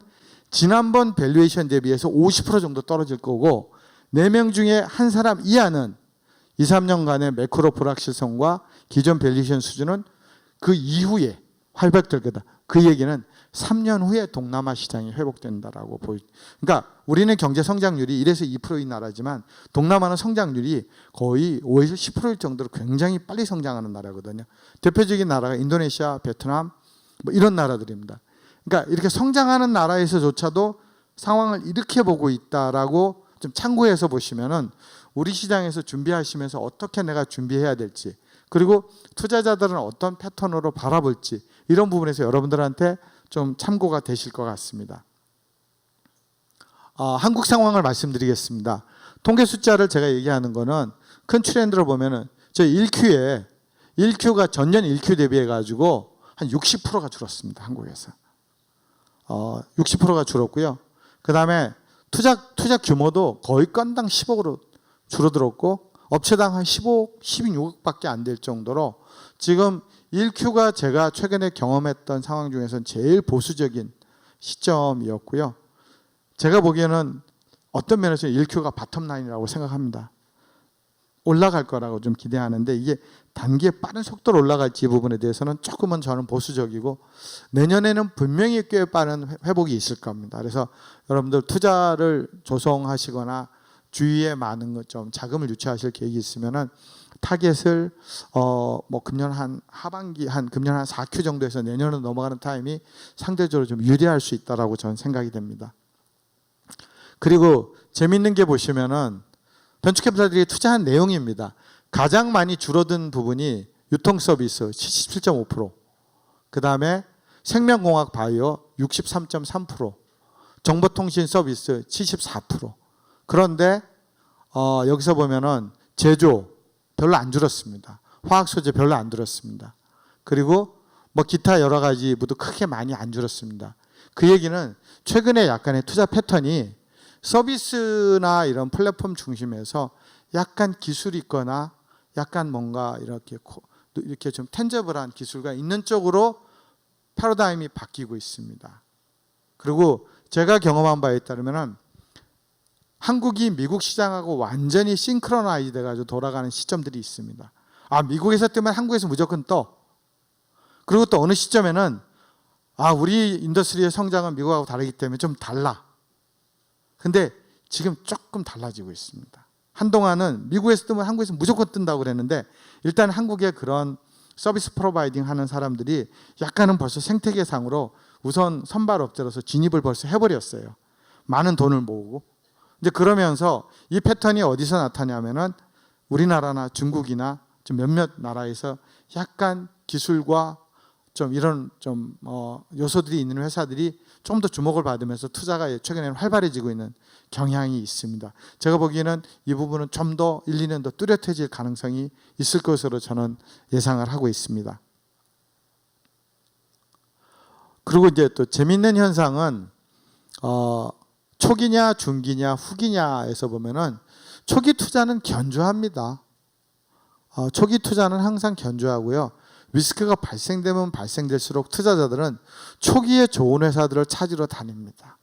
지난번 밸류에이션 대비해서 50% 정도 떨어질 거고 4명 중에 한 사람 이하는 2, 3년간의 매크로 불확실성과 기존 밸류에이션 수준은 그 이후에 활발될 거다. 그 얘기는 3년 후에 동남아 시장이 회복된다라고 그러니까 우리는 경제 성장률이 1에서 2%인 나라지만 동남아는 성장률이 거의 5에서 10%일 정도로 굉장히 빨리 성장하는 나라거든요. 대표적인 나라가 인도네시아, 베트남 뭐 이런 나라들입니다. 그러니까 이렇게 성장하는 나라에서조차도 상황을 이렇게 보고 있다라고 좀 참고해서 보시면은 우리 시장에서 준비하시면서 어떻게 내가 준비해야 될지, 그리고 투자자들은 어떤 패턴으로 바라볼지, 이런 부분에서 여러분들한테 좀 참고가 되실 것 같습니다. 한국 상황을 말씀드리겠습니다. 통계 숫자를 제가 얘기하는 거는 큰 트렌드로 보면은 저희 1Q가 전년 1Q 대비해 가지고 한 60%가 줄었습니다. 한국에서 60%가 줄었고요. 그 다음에 투자 규모도 거의 건당 10억으로 줄어들었고, 업체당 한 15억, 16억밖에 안 될 정도로 지금 1Q가 제가 최근에 경험했던 상황 중에서는 제일 보수적인 시점이었고요. 제가 보기에는 어떤 면에서 1Q가 바텀라인이라고 생각합니다. 올라갈 거라고 좀 기대하는데, 이게 단기에 빠른 속도로 올라갈지 이 부분에 대해서는 조금은 저는 보수적이고, 내년에는 분명히 꽤 빠른 회복이 있을 겁니다. 그래서 여러분들 투자를 조성하시거나 주위에 많은 것 좀 자금을 유치하실 계획이 있으면은 타겟을 뭐 금년 한 하반기 금년 한 4Q 정도에서 내년으로 넘어가는 타임이 상대적으로 좀 유리할 수 있다라고 저는 생각이 됩니다. 그리고 재밌는 게 보시면은 벤처캐피탈들이 투자한 내용입니다. 가장 많이 줄어든 부분이 유통 서비스 77.5%, 그 다음에 생명공학 바이오 63.3%, 정보통신 서비스 74%. 그런데 여기서 보면은 제조 별로 안 줄었습니다. 화학 소재 별로 안 줄었습니다. 그리고 뭐 기타 여러 가지 모두 크게 많이 안 줄었습니다. 그 얘기는 최근에 약간의 투자 패턴이 서비스나 이런 플랫폼 중심에서 약간 기술이 있거나 약간 뭔가 이렇게 좀 텐저블한 기술가 있는 쪽으로 패러다임이 바뀌고 있습니다. 그리고 제가 경험한 바에 따르면 한국이 미국 시장하고 완전히 싱크로나이즈 돼가지고 돌아가는 시점들이 있습니다. 미국에서 뜨면 한국에서 무조건 떠. 그리고 또 어느 시점에는 우리 인더스트리의 성장은 미국하고 다르기 때문에 좀 달라. 근데 지금 조금 달라지고 있습니다. 한동안은 미국에서 뜨면 한국에서 무조건 뜬다고 그랬는데, 일단 한국의 그런 서비스 프로바이딩 하는 사람들이 약간은 벌써 생태계상으로 우선 선발업자로서 진입을 벌써 해버렸어요. 많은 돈을 모으고. 이제 그러면서 이 패턴이 어디서 나타나냐면은 우리나라나 중국이나 좀 몇몇 나라에서 약간 기술과 좀 이런 요소들이 있는 회사들이 좀 더 주목을 받으면서 투자가 최근에는 활발해지고 있는 경향이 있습니다. 제가 보기에는 이 부분은 좀 더 1, 2년 더 뚜렷해질 가능성이 있을 것으로 저는 예상을 하고 있습니다. 그리고 이제 또 재밌는 현상은 초기냐 중기냐 후기냐에서 보면은 초기 투자는 견조합니다. 초기 투자는 항상 견조하고요. 리스크가 발생되면 발생될수록 투자자들은 초기에 좋은 회사들을 찾으러 다닙니다.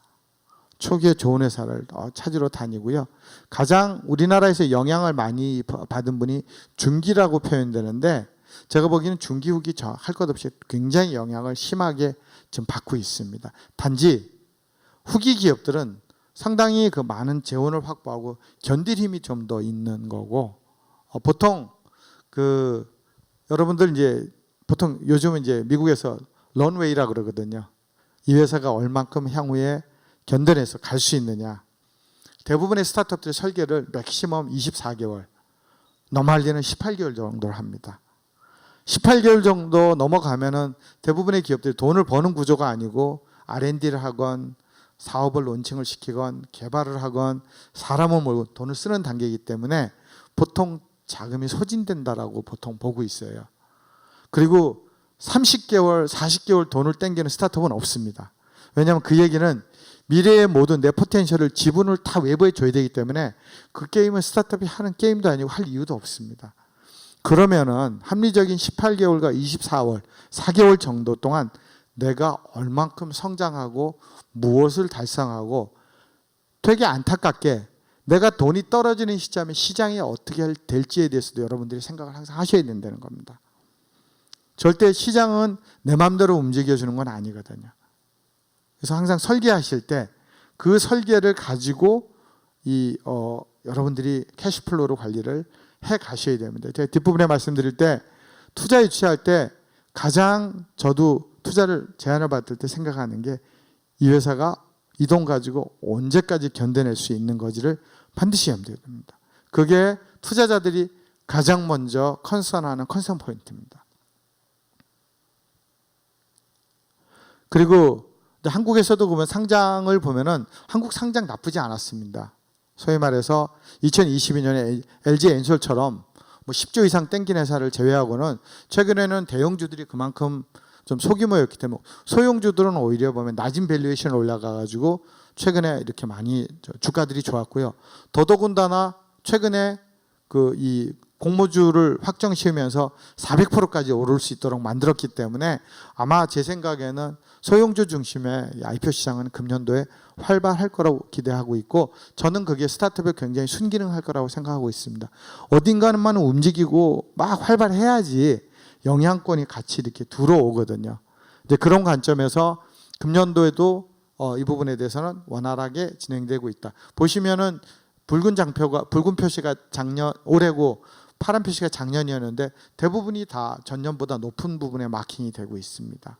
초기에 좋은 회사를 찾으러 다니고요. 가장 우리나라에서 영향을 많이 받은 분이 중기라고 표현되는데, 제가 보기에는 중기 후기 할 것 없이 굉장히 영향을 심하게 지금 받고 있습니다. 단지 후기 기업들은 상당히 그 많은 재원을 확보하고 견딜 힘이 좀 더 있는 거고, 보통 여러분들 이제 보통 요즘은 이제 미국에서 런웨이라 그러거든요. 이 회사가 얼만큼 향후에 견뎌내서 갈 수 있느냐. 대부분의 스타트업들 설계를 맥시멈 24개월, 넘어갈 때는 18개월 정도를 합니다. 18개월 정도 넘어가면은 대부분의 기업들이 돈을 버는 구조가 아니고 R&D를 하건 사업을 론칭을 시키건 개발을 하건 사람을 몰고 돈을 쓰는 단계이기 때문에 보통 자금이 소진된다라고 보통 보고 있어요. 그리고 30개월, 40개월 돈을 땡기는 스타트업은 없습니다. 왜냐하면 그 얘기는 미래의 모든 내 포텐셜을 지분을 다 외부에 줘야 되기 때문에 그 게임은 스타트업이 하는 게임도 아니고 할 이유도 없습니다. 그러면은 합리적인 18개월과 24월, 4개월 정도 동안 내가 얼만큼 성장하고 무엇을 달성하고, 되게 안타깝게 내가 돈이 떨어지는 시점에 시장이 어떻게 될지에 대해서도 여러분들이 생각을 항상 하셔야 된다는 겁니다. 절대 시장은 내 마음대로 움직여주는 건 아니거든요. 그래서 항상 설계하실 때 그 설계를 가지고 여러분들이 캐시플로우로 관리를 해 가셔야 됩니다. 제가 뒷부분에 말씀드릴 때 투자 유치할 때 가장 저도 투자를 제안을 받을 때 생각하는 게 이 회사가 이 돈 가지고 언제까지 견뎌낼 수 있는 거지를 반드시 염두에 둡니다. 그게 투자자들이 가장 먼저 컨선하는 컨선 포인트입니다. 그리고 한국에서도 보면 상장을 보면은 한국 상장 나쁘지 않았습니다. 소위 말해서 2022년에 LG 엔솔처럼 뭐 10조 이상 땡긴 회사를 제외하고는 최근에는 대형주들이 그만큼 좀 소규모였기 때문에 소형주들은 오히려 보면 낮은 밸류에이션 올라가가지고 최근에 이렇게 많이 주가들이 좋았고요. 더더군다나 최근에 그 이 공모주를 확정 씌우면서 400%까지 오를 수 있도록 만들었기 때문에 아마 제 생각에는 소형주 중심의 IPO 시장은 금년도에 활발할 거라고 기대하고 있고, 저는 그게 스타트업에 굉장히 순기능할 거라고 생각하고 있습니다. 어딘가만 움직이고 막 활발해야지 영향권이 같이 이렇게 들어오거든요. 이제 그런 관점에서 금년도에도 이 부분에 대해서는 원활하게 진행되고 있다. 보시면은 붉은 표시가 올해고 파란 표시가 작년이었는데 대부분이 다 전년보다 높은 부분에 마킹이 되고 있습니다.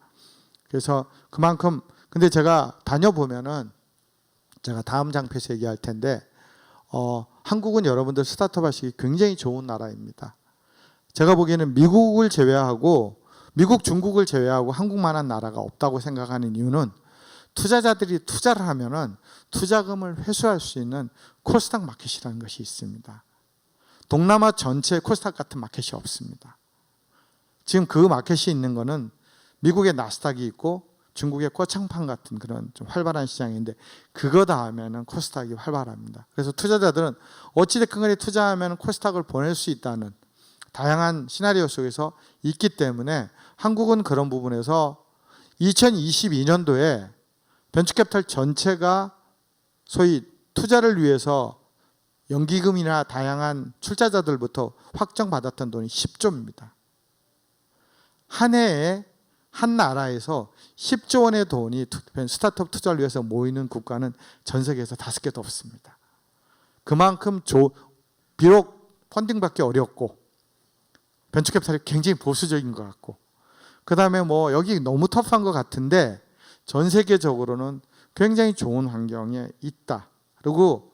그래서 그만큼, 근데 제가 다녀보면은 제가 다음 장표에서 얘기할 텐데 한국은 여러분들 스타트업 하시기 굉장히 좋은 나라입니다. 제가 보기에는 미국을 제외하고 미국, 중국을 제외하고 한국만한 나라가 없다고 생각하는 이유는 투자자들이 투자를 하면은 투자금을 회수할 수 있는 코스닥 마켓이라는 것이 있습니다. 동남아 전체 코스닥 같은 마켓이 없습니다. 지금 그 마켓이 있는 거는 미국의 나스닥이 있고 중국의 꼬창판 같은 그런 좀 활발한 시장인데, 그거 다음에는 코스닥이 활발합니다. 그래서 투자자들은 어찌됐건 간에 투자하면 코스닥을 보낼 수 있다는 다양한 시나리오 속에서 있기 때문에 한국은 그런 부분에서 2022년도에 벤처캐피탈 전체가 소위 투자를 위해서 연기금이나 다양한 출자자들부터 확정받았던 돈이 10조입니다. 한 해에 한 나라에서 10조 원의 돈이 스타트업 투자를 위해서 모이는 국가는 전 세계에서 5개도 없습니다. 그만큼 비록 펀딩받기 어렵고 벤처캐피탈이 굉장히 보수적인 것 같고, 그 다음에 뭐 여기 너무 터프한 것 같은데 전 세계적으로는 굉장히 좋은 환경에 있다. 그리고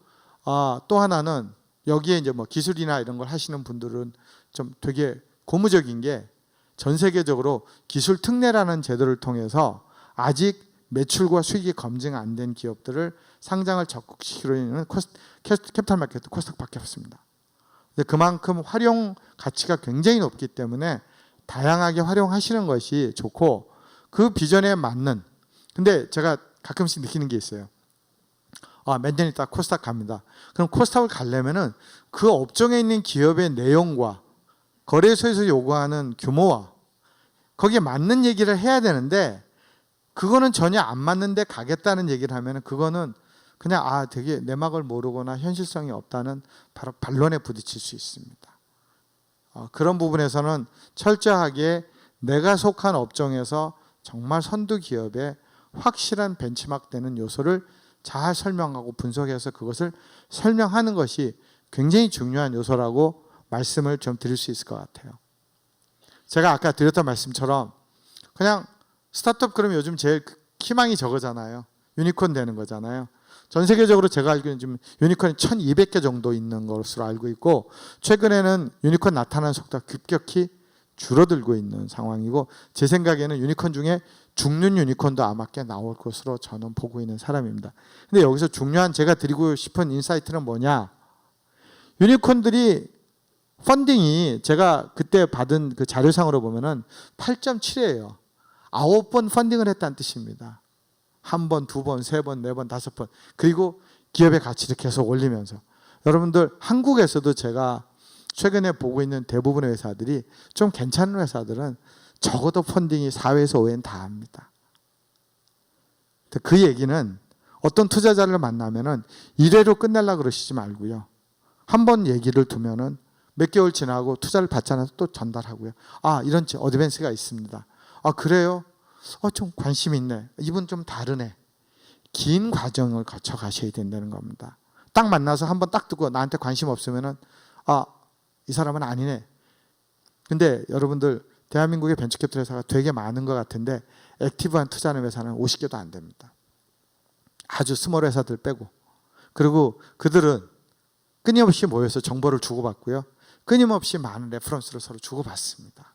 또 하나는 여기에 이제 뭐 기술이나 이런 걸 하시는 분들은 좀 되게 고무적인 게, 전 세계적으로 기술 특례라는 제도를 통해서 아직 매출과 수익이 검증 안 된 기업들을 상장을 적극시키려 있는 캐피탈 마켓도 코스닥밖에 없습니다. 그만큼 활용 가치가 굉장히 높기 때문에 다양하게 활용하시는 것이 좋고, 그 비전에 맞는, 근데 제가 가끔씩 느끼는 게 있어요. 몇 년 있다 코스닥 갑니다. 그럼 코스닥을 가려면은 그 업종에 있는 기업의 내용과 거래소에서 요구하는 규모와 거기에 맞는 얘기를 해야 되는데, 그거는 전혀 안 맞는데 가겠다는 얘기를 하면은 그거는 그냥 되게 내막을 모르거나 현실성이 없다는 바로 반론에 부딪힐 수 있습니다. 그런 부분에서는 철저하게 내가 속한 업종에서 정말 선두 기업에 확실한 벤치마크되는 요소를 잘 설명하고 분석해서 그것을 설명하는 것이 굉장히 중요한 요소라고 말씀을 좀 드릴 수 있을 것 같아요. 제가 아까 드렸던 말씀처럼 그냥 스타트업 그러면 요즘 제일 희망이 저거잖아요. 유니콘 되는 거잖아요. 전 세계적으로 제가 알기로는 지금 유니콘이 1200개 정도 있는 것으로 알고 있고, 최근에는 유니콘 나타나는 속도가 급격히 줄어들고 있는 상황이고, 제 생각에는 유니콘 중에 죽는 유니콘도 아마 꽤 나올 것으로 저는 보고 있는 사람입니다. 근데 여기서 중요한 제가 드리고 싶은 인사이트는 뭐냐, 유니콘들이 펀딩이 제가 그때 받은 그 자료상으로 보면은 8.7이에요. 9번 펀딩을 했다는 뜻입니다. 1번, 2번, 3번, 4번, 5번. 그리고 기업의 가치를 계속 올리면서. 여러분들 한국에서도 제가 최근에 보고 있는 대부분의 회사들이 좀 괜찮은 회사들은 적어도 펀딩이 4회에서 5회는 다 합니다. 그 얘기는 어떤 투자자를 만나면은 1회로 끝내려고 그러시지 말고요. 한 번 얘기를 두면은 몇 개월 지나고 투자를 받지 않아서 또 전달하고요. 이런 어드밴스가 있습니다. 그래요? 좀 관심 있네. 이분 좀 다르네. 긴 과정을 거쳐 가셔야 된다는 겁니다. 딱 만나서 한번 딱 듣고 나한테 관심 없으면은 이 사람은 아니네. 근데 여러분들 대한민국의 벤처캐피탈 회사가 되게 많은 것 같은데 액티브한 투자하는 회사는 50개도 안 됩니다. 아주 스몰 회사들 빼고. 그리고 그들은 끊임없이 모여서 정보를 주고받고요. 끊임없이 많은 레퍼런스를 서로 주고받습니다.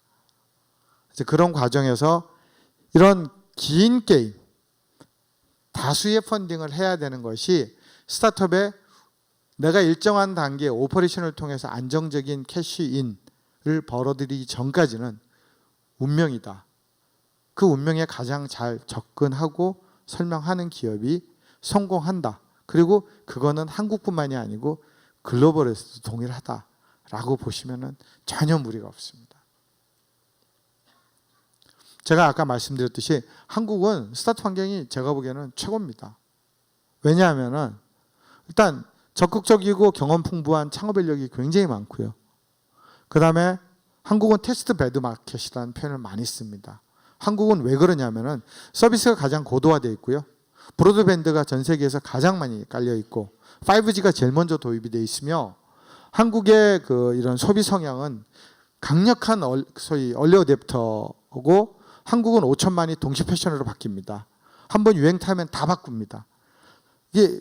그런 과정에서 이런 긴 게임, 다수의 펀딩을 해야 되는 것이 스타트업에 내가 일정한 단계의 오퍼레이션을 통해서 안정적인 캐시인을 벌어들이기 전까지는 운명이다. 그 운명에 가장 잘 접근하고 설명하는 기업이 성공한다. 그리고 그거는 한국뿐만이 아니고 글로벌에서도 동일하다라고 보시면 전혀 무리가 없습니다. 제가 아까 말씀드렸듯이 한국은 스타트 환경이 제가 보기에는 최고입니다. 왜냐하면 일단 적극적이고 경험 풍부한 창업 인력이 굉장히 많고요. 그 다음에 한국은 테스트 베드 마켓이라는 표현을 많이 씁니다. 한국은 왜 그러냐면은 서비스가 가장 고도화되어 있고요. 브로드밴드가 전 세계에서 가장 많이 깔려 있고 5G가 제일 먼저 도입이 되어 있으며 한국의 이런 소비 성향은 강력한 소위 얼리 어댑터고 한국은 5천만이 동시 패션으로 바뀝니다. 한번 유행 타면 다 바꿉니다. 이게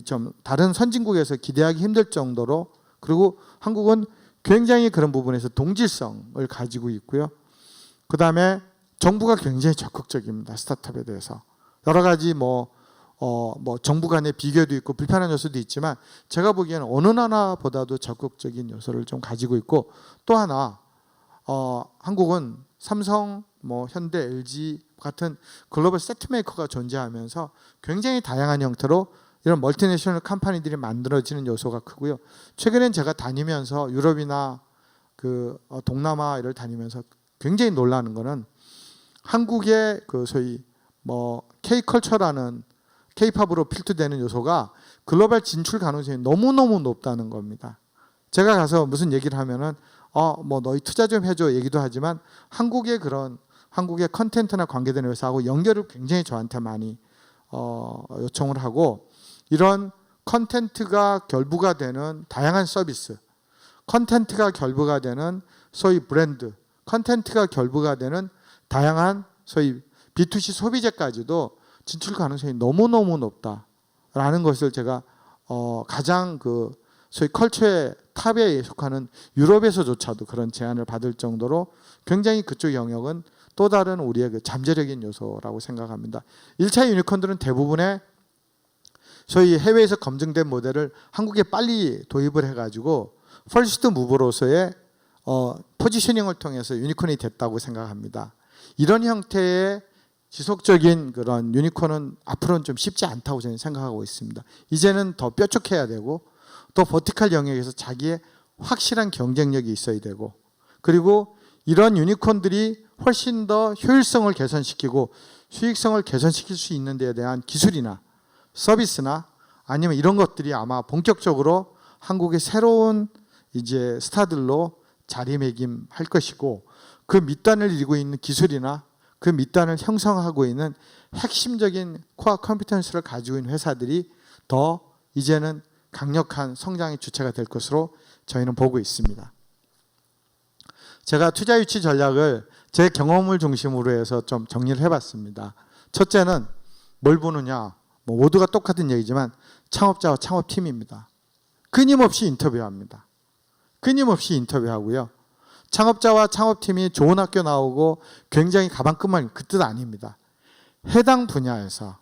좀 다른 선진국에서 기대하기 힘들 정도로, 그리고 한국은 굉장히 그런 부분에서 동질성을 가지고 있고요. 그 다음에 정부가 굉장히 적극적입니다. 스타트업에 대해서 여러 가지 정부 간의 비교도 있고 불편한 요소도 있지만 제가 보기에는 어느 나라보다도 적극적인 요소를 좀 가지고 있고, 또 하나 한국은 삼성, 현대, LG 같은 글로벌 세트메이커가 존재하면서 굉장히 다양한 형태로 이런 멀티내셔널 컴퍼니들이 만들어지는 요소가 크고요. 최근엔 제가 다니면서 유럽이나 동남아를 다니면서 굉장히 놀라는 거는 한국의 소위 K컬처라는 K팝으로 필두되는 요소가 글로벌 진출 가능성이 너무너무 높다는 겁니다. 제가 가서 무슨 얘기를 하면은 너희 투자 좀 해줘 얘기도 하지만 한국의 컨텐츠나 관계되는 회사하고 연결을 굉장히 저한테 많이 요청을 하고, 이런 컨텐츠가 결부가 되는 다양한 서비스, 컨텐츠가 결부가 되는 소위 브랜드, 컨텐츠가 결부가 되는 다양한 소위 B2C 소비재까지도 진출 가능성이 너무너무 높다라는 것을 제가 가장 소위 컬처의 탑에 속하는 유럽에서조차도 그런 제안을 받을 정도로 굉장히 그쪽 영역은 또 다른 우리의 잠재력인 요소라고 생각합니다. 1차 유니콘들은 대부분의 소위 해외에서 검증된 모델을 한국에 빨리 도입을 해가지고 퍼스트 무브로서의 포지셔닝을 통해서 유니콘이 됐다고 생각합니다. 이런 형태의 지속적인 그런 유니콘은 앞으로는 좀 쉽지 않다고 저는 생각하고 있습니다. 이제는 더 뾰족해야 되고 또 버티컬 영역에서 자기의 확실한 경쟁력이 있어야 되고, 그리고 이런 유니콘들이 훨씬 더 효율성을 개선시키고 수익성을 개선시킬 수 있는 데에 대한 기술이나 서비스나 아니면 이런 것들이 아마 본격적으로 한국의 새로운 이제 스타들로 자리매김할 것이고, 그 밑단을 이루고 있는 기술이나 그 밑단을 형성하고 있는 핵심적인 코어 컴피턴스를 가지고 있는 회사들이 더 이제는 강력한 성장의 주체가 될 것으로 저희는 보고 있습니다. 제가 투자 유치 전략을 제 경험을 중심으로 해서 좀 정리를 해봤습니다. 첫째는 뭘 보느냐, 모두가 똑같은 얘기지만 창업자와 창업팀입니다. 끊임없이 인터뷰합니다. 끊임없이 인터뷰하고요. 창업자와 창업팀이 좋은 학교 나오고 굉장히 가방끈만 그 뜻 아닙니다. 해당 분야에서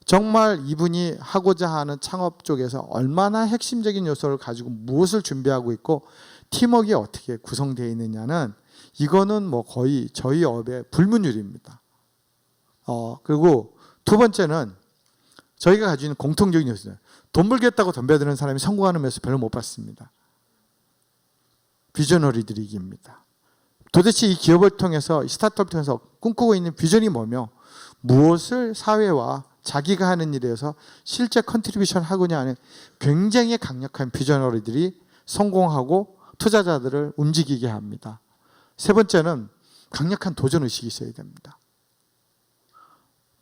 정말 이분이 하고자 하는 창업 쪽에서 얼마나 핵심적인 요소를 가지고 무엇을 준비하고 있고 팀워크가 어떻게 구성되어 있느냐는 이거는 거의 저희 업의 불문율입니다. 그리고 두 번째는 저희가 가지고 있는 공통적인 요소예요. 돈 벌겠다고 덤벼드는 사람이 성공하는 면에서 별로 못 봤습니다. 비저너리들이기입니다. 도대체 이 기업을 통해서, 이 스타트업을 통해서 꿈꾸고 있는 비전이 뭐며 무엇을 사회와 자기가 하는 일에서 실제 컨트리뷰션 하고자 하는 굉장히 강력한 비저너리들이 성공하고 투자자들을 움직이게 합니다. 세 번째는 강력한 도전의식이 있어야 됩니다.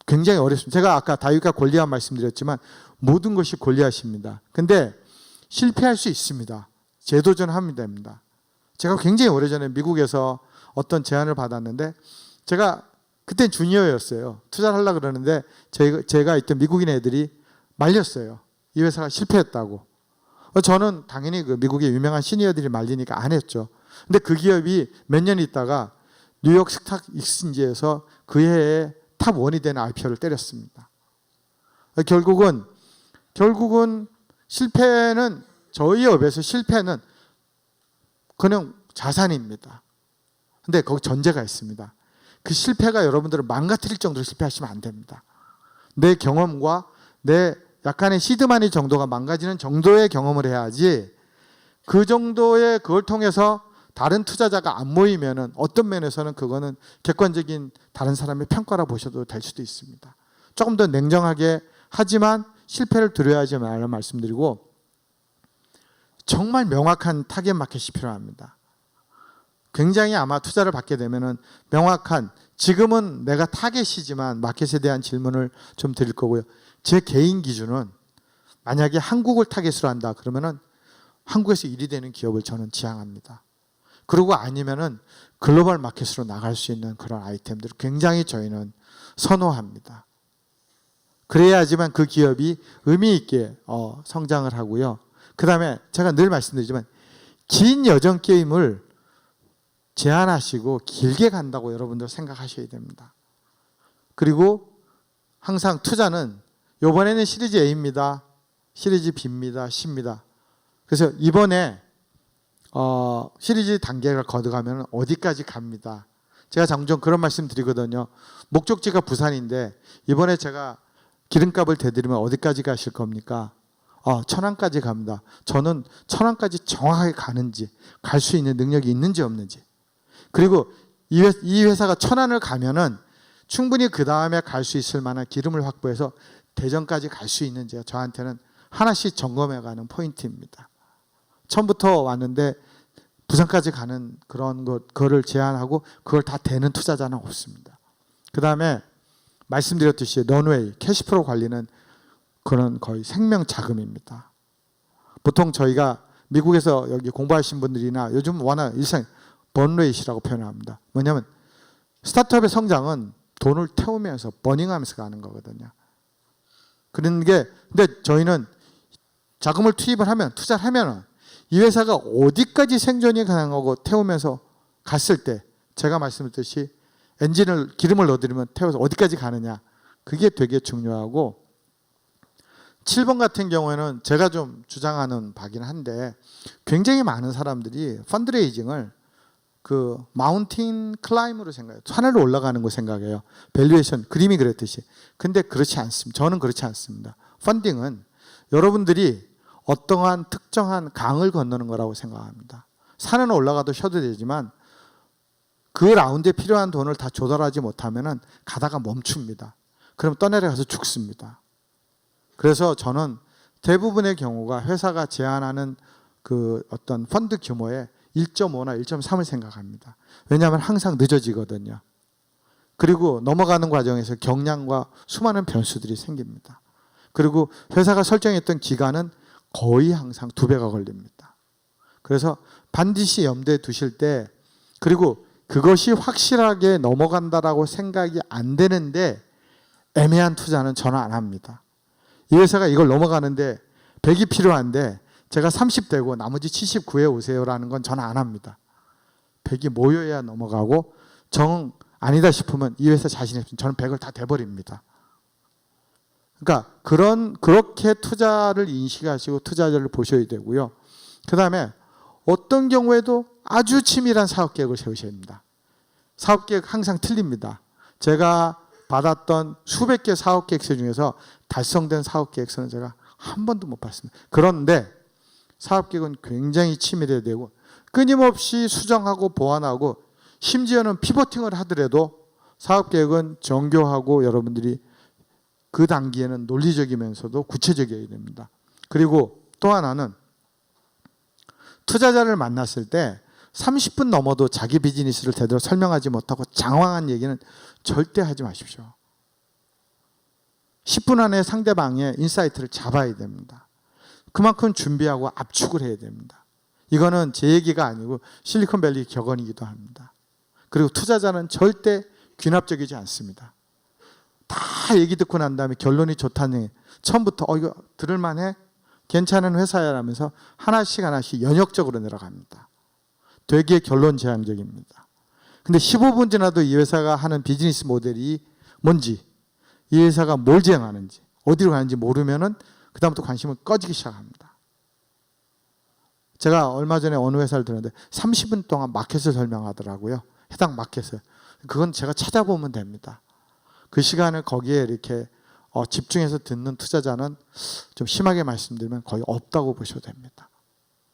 굉장히 어렵습니다. 제가 아까 다윗과 골리앗 말씀드렸지만 모든 것이 골리앗입니다. 근데 실패할 수 있습니다. 재도전하면 됩니다. 제가 굉장히 오래전에 미국에서 어떤 제안을 받았는데, 제가 그때 주니어였어요. 투자를 하려고 그러는데 제가 있던 미국인 애들이 말렸어요. 이 회사가 실패했다고. 저는 당연히 그 미국의 유명한 시니어들이 말리니까 안 했죠. 근데 그 기업이 몇 년 있다가 뉴욕 스탁 익스체인지에서 그 해에 탑 1이 되는 IPO를 때렸습니다. 결국은 실패는, 저희 업에서 실패는 그냥 자산입니다. 근데 거기 전제가 있습니다. 그 실패가 여러분들을 망가뜨릴 정도로 실패하시면 안 됩니다. 내 경험과 내 약간의 시드마니 정도가 망가지는 정도의 경험을 해야지, 그 정도의 그걸 통해서 다른 투자자가 안 모이면은 어떤 면에서는 그거는 객관적인 다른 사람의 평가라 보셔도 될 수도 있습니다. 조금 더 냉정하게, 하지만 실패를 두려워하지 말라는 말씀드리고, 정말 명확한 타겟 마켓이 필요합니다. 굉장히 아마 투자를 받게 되면은 명확한, 지금은 내가 타겟이지만 마켓에 대한 질문을 좀 드릴 거고요. 제 개인 기준은 만약에 한국을 타겟으로 한다 그러면은 한국에서 1위 되는 기업을 저는 지향합니다. 그리고 아니면은 글로벌 마켓으로 나갈 수 있는 그런 아이템들을 굉장히 저희는 선호합니다. 그래야지만 그 기업이 의미 있게 성장을 하고요. 그 다음에 제가 늘 말씀드리지만 긴 여정 게임을 제한하시고 길게 간다고 여러분들 생각하셔야 됩니다. 그리고 항상 투자는 이번에는 시리즈 A입니다. 시리즈 B입니다. C입니다. 그래서 이번에 시리즈 단계를 거듭가면 어디까지 갑니다. 제가 종종 그런 말씀 드리거든요. 목적지가 부산인데 이번에 제가 기름값을 대드리면 어디까지 가실 겁니까? 천안까지 갑니다. 저는 천안까지 정확하게 가는지, 갈 수 있는 능력이 있는지 없는지, 그리고 이 회사가 천안을 가면은 충분히 그 다음에 갈 수 있을 만한 기름을 확보해서 대전까지 갈 수 있는지가 저한테는 하나씩 점검해가는 포인트입니다. 처음부터 왔는데 부산까지 가는 그거를 제한하고 그걸 다 되는 투자자는 없습니다. 그 다음에 말씀드렸듯이 런웨이, 캐시프로 관리는 그런 거의 생명 자금입니다. 보통 저희가 미국에서 여기 공부하신 분들이나 요즘 워낙 일상 번레이시라고 표현합니다. 뭐냐면 스타트업의 성장은 돈을 태우면서 버닝하면서 가는 거거든요. 근데 저희는 자금을 투입을 하면, 투자를 하면 이 회사가 어디까지 생존이 가능하고 태우면서 갔을 때, 제가 말씀드렸듯이 기름을 넣어드리면 태워서 어디까지 가느냐, 그게 되게 중요하고, 7번 같은 경우에는 제가 좀 주장하는 바긴 한데 굉장히 많은 사람들이 펀드레이징을 그 마운틴 클라임으로 생각해요. 산을 올라가는 거 생각해요. 밸류에이션, 그림이 그랬듯이. 근데 그렇지 않습니다. 저는 그렇지 않습니다. 펀딩은 여러분들이 어떠한 특정한 강을 건너는 거라고 생각합니다. 산은 올라가도 쉬어도 되지만 그 라운드에 필요한 돈을 다 조달하지 못하면 가다가 멈춥니다. 그럼 떠내려가서 죽습니다. 그래서 저는 대부분의 경우가 회사가 제안하는 그 어떤 펀드 규모의 1.5나 1.3을 생각합니다. 왜냐하면 항상 늦어지거든요. 그리고 넘어가는 과정에서 경량과 수많은 변수들이 생깁니다. 그리고 회사가 설정했던 기간은 거의 항상 2배가 걸립니다. 그래서 반드시 염두에 두실 때, 그리고 그것이 확실하게 넘어간다라고 생각이 안 되는데 애매한 투자는 저는 안 합니다. 이 회사가 이걸 넘어가는데 100이 필요한데 제가 30대고 나머지 79에 오세요라는 건 저는 안 합니다. 100이 모여야 넘어가고, 정 아니다 싶으면 이 회사 자신이 없으면 저는 100을 다 대버립니다. 그러니까 그렇게 투자를 인식하시고 투자자를 보셔야 되고요. 그 다음에 어떤 경우에도 아주 치밀한 사업계획을 세우셔야 됩니다. 사업계획 항상 틀립니다. 제가 받았던 수백 개 사업계획서 중에서 달성된 사업계획서는 제가 한 번도 못 봤습니다. 그런데 사업계획은 굉장히 치밀해야 되고 끊임없이 수정하고 보완하고, 심지어는 피보팅을 하더라도 사업계획은 정교하고 여러분들이 그 단계에는 논리적이면서도 구체적이어야 됩니다. 그리고 또 하나는 투자자를 만났을 때 30분 넘어도 자기 비즈니스를 제대로 설명하지 못하고 장황한 얘기는 절대 하지 마십시오. 10분 안에 상대방의 인사이트를 잡아야 됩니다. 그만큼 준비하고 압축을 해야 됩니다. 이거는 제 얘기가 아니고 실리콘밸리 격언이기도 합니다. 그리고 투자자는 절대 귀납적이지 않습니다. 다 얘기 듣고 난 다음에 결론이 좋다니 처음부터 이거 들을만해? 괜찮은 회사야라면서 하나씩 하나씩 연역적으로 내려갑니다. 되게 결론 지향적입니다. 근데 15분 지나도 이 회사가 하는 비즈니스 모델이 뭔지, 이 회사가 뭘 지향하는지, 어디로 가는지 모르면은 그다음부터 관심을 꺼지기 시작합니다. 제가 얼마 전에 어느 회사를 들었는데 30분 동안 마켓을 설명하더라고요. 해당 마켓을. 그건 제가 찾아보면 됩니다. 그 시간을 거기에 이렇게 집중해서 듣는 투자자는 좀 심하게 말씀드리면 거의 없다고 보셔도 됩니다.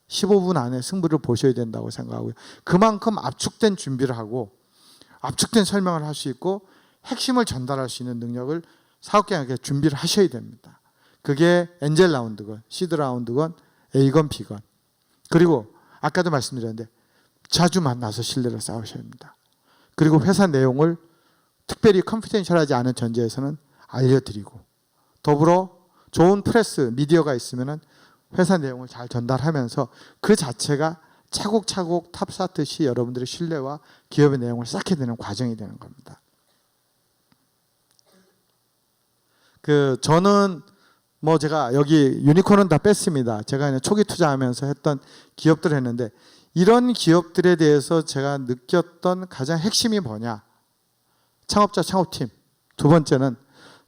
15분 안에 승부를 보셔야 된다고 생각하고요. 그만큼 압축된 준비를 하고 압축된 설명을 할 수 있고 핵심을 전달할 수 있는 능력을 사업계획에 준비를 하셔야 됩니다. 그게 엔젤 라운드건, 시드 라운드건, A건, B건. 그리고 아까도 말씀드렸는데 자주 만나서 신뢰를 쌓으셔야 합니다. 그리고 회사 내용을 특별히 컨피덴셜하지 않은 전제에서는 알려드리고 더불어 좋은 프레스, 미디어가 있으면 회사 내용을 잘 전달하면서 그 자체가 차곡차곡 탑 쌓듯이 여러분들의 신뢰와 기업의 내용을 쌓게 되는 과정이 되는 겁니다. 저는 제가 여기 유니콘은 다 뺐습니다. 제가 그냥 초기 투자하면서 했던 기업들을 했는데 이런 기업들에 대해서 제가 느꼈던 가장 핵심이 뭐냐? 창업자 창업팀. 두 번째는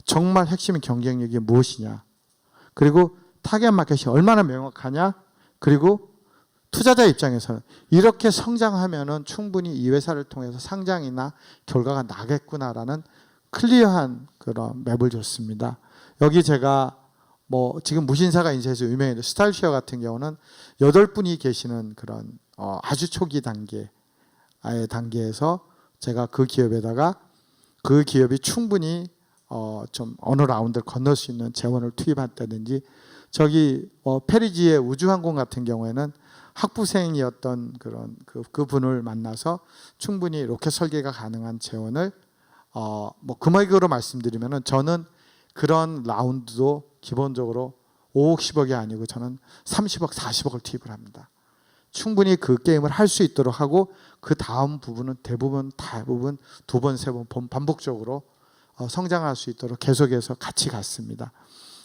정말 핵심인 경쟁력이 무엇이냐? 그리고 타겟 마켓이 얼마나 명확하냐? 그리고 투자자 입장에서는 이렇게 성장하면은 충분히 이 회사를 통해서 상장이나 결과가 나겠구나라는 클리어한 그런 맵을 줬습니다. 여기 제가 지금 무신사가 인쇄해서 유명해진 스타일쉐어 같은 경우는 8분이 계시는 그런 아주 초기 단계에서 제가 그 기업에다가 그 기업이 충분히 좀 어느 라운드를 건널 수 있는 재원을 투입한다든지 저기 페리지의 우주항공 같은 경우에는 학부생이었던 그런 그 분을 만나서 충분히 로켓 설계가 가능한 재원을 금액으로 말씀드리면은 저는 그런 라운드도 기본적으로 5억 10억이 아니고 저는 30억 40억을 투입을 합니다. 충분히 그 게임을 할 수 있도록 하고 그 다음 부분은 대부분 두 번, 세 번 반복적으로 성장할 수 있도록 계속해서 같이 갔습니다.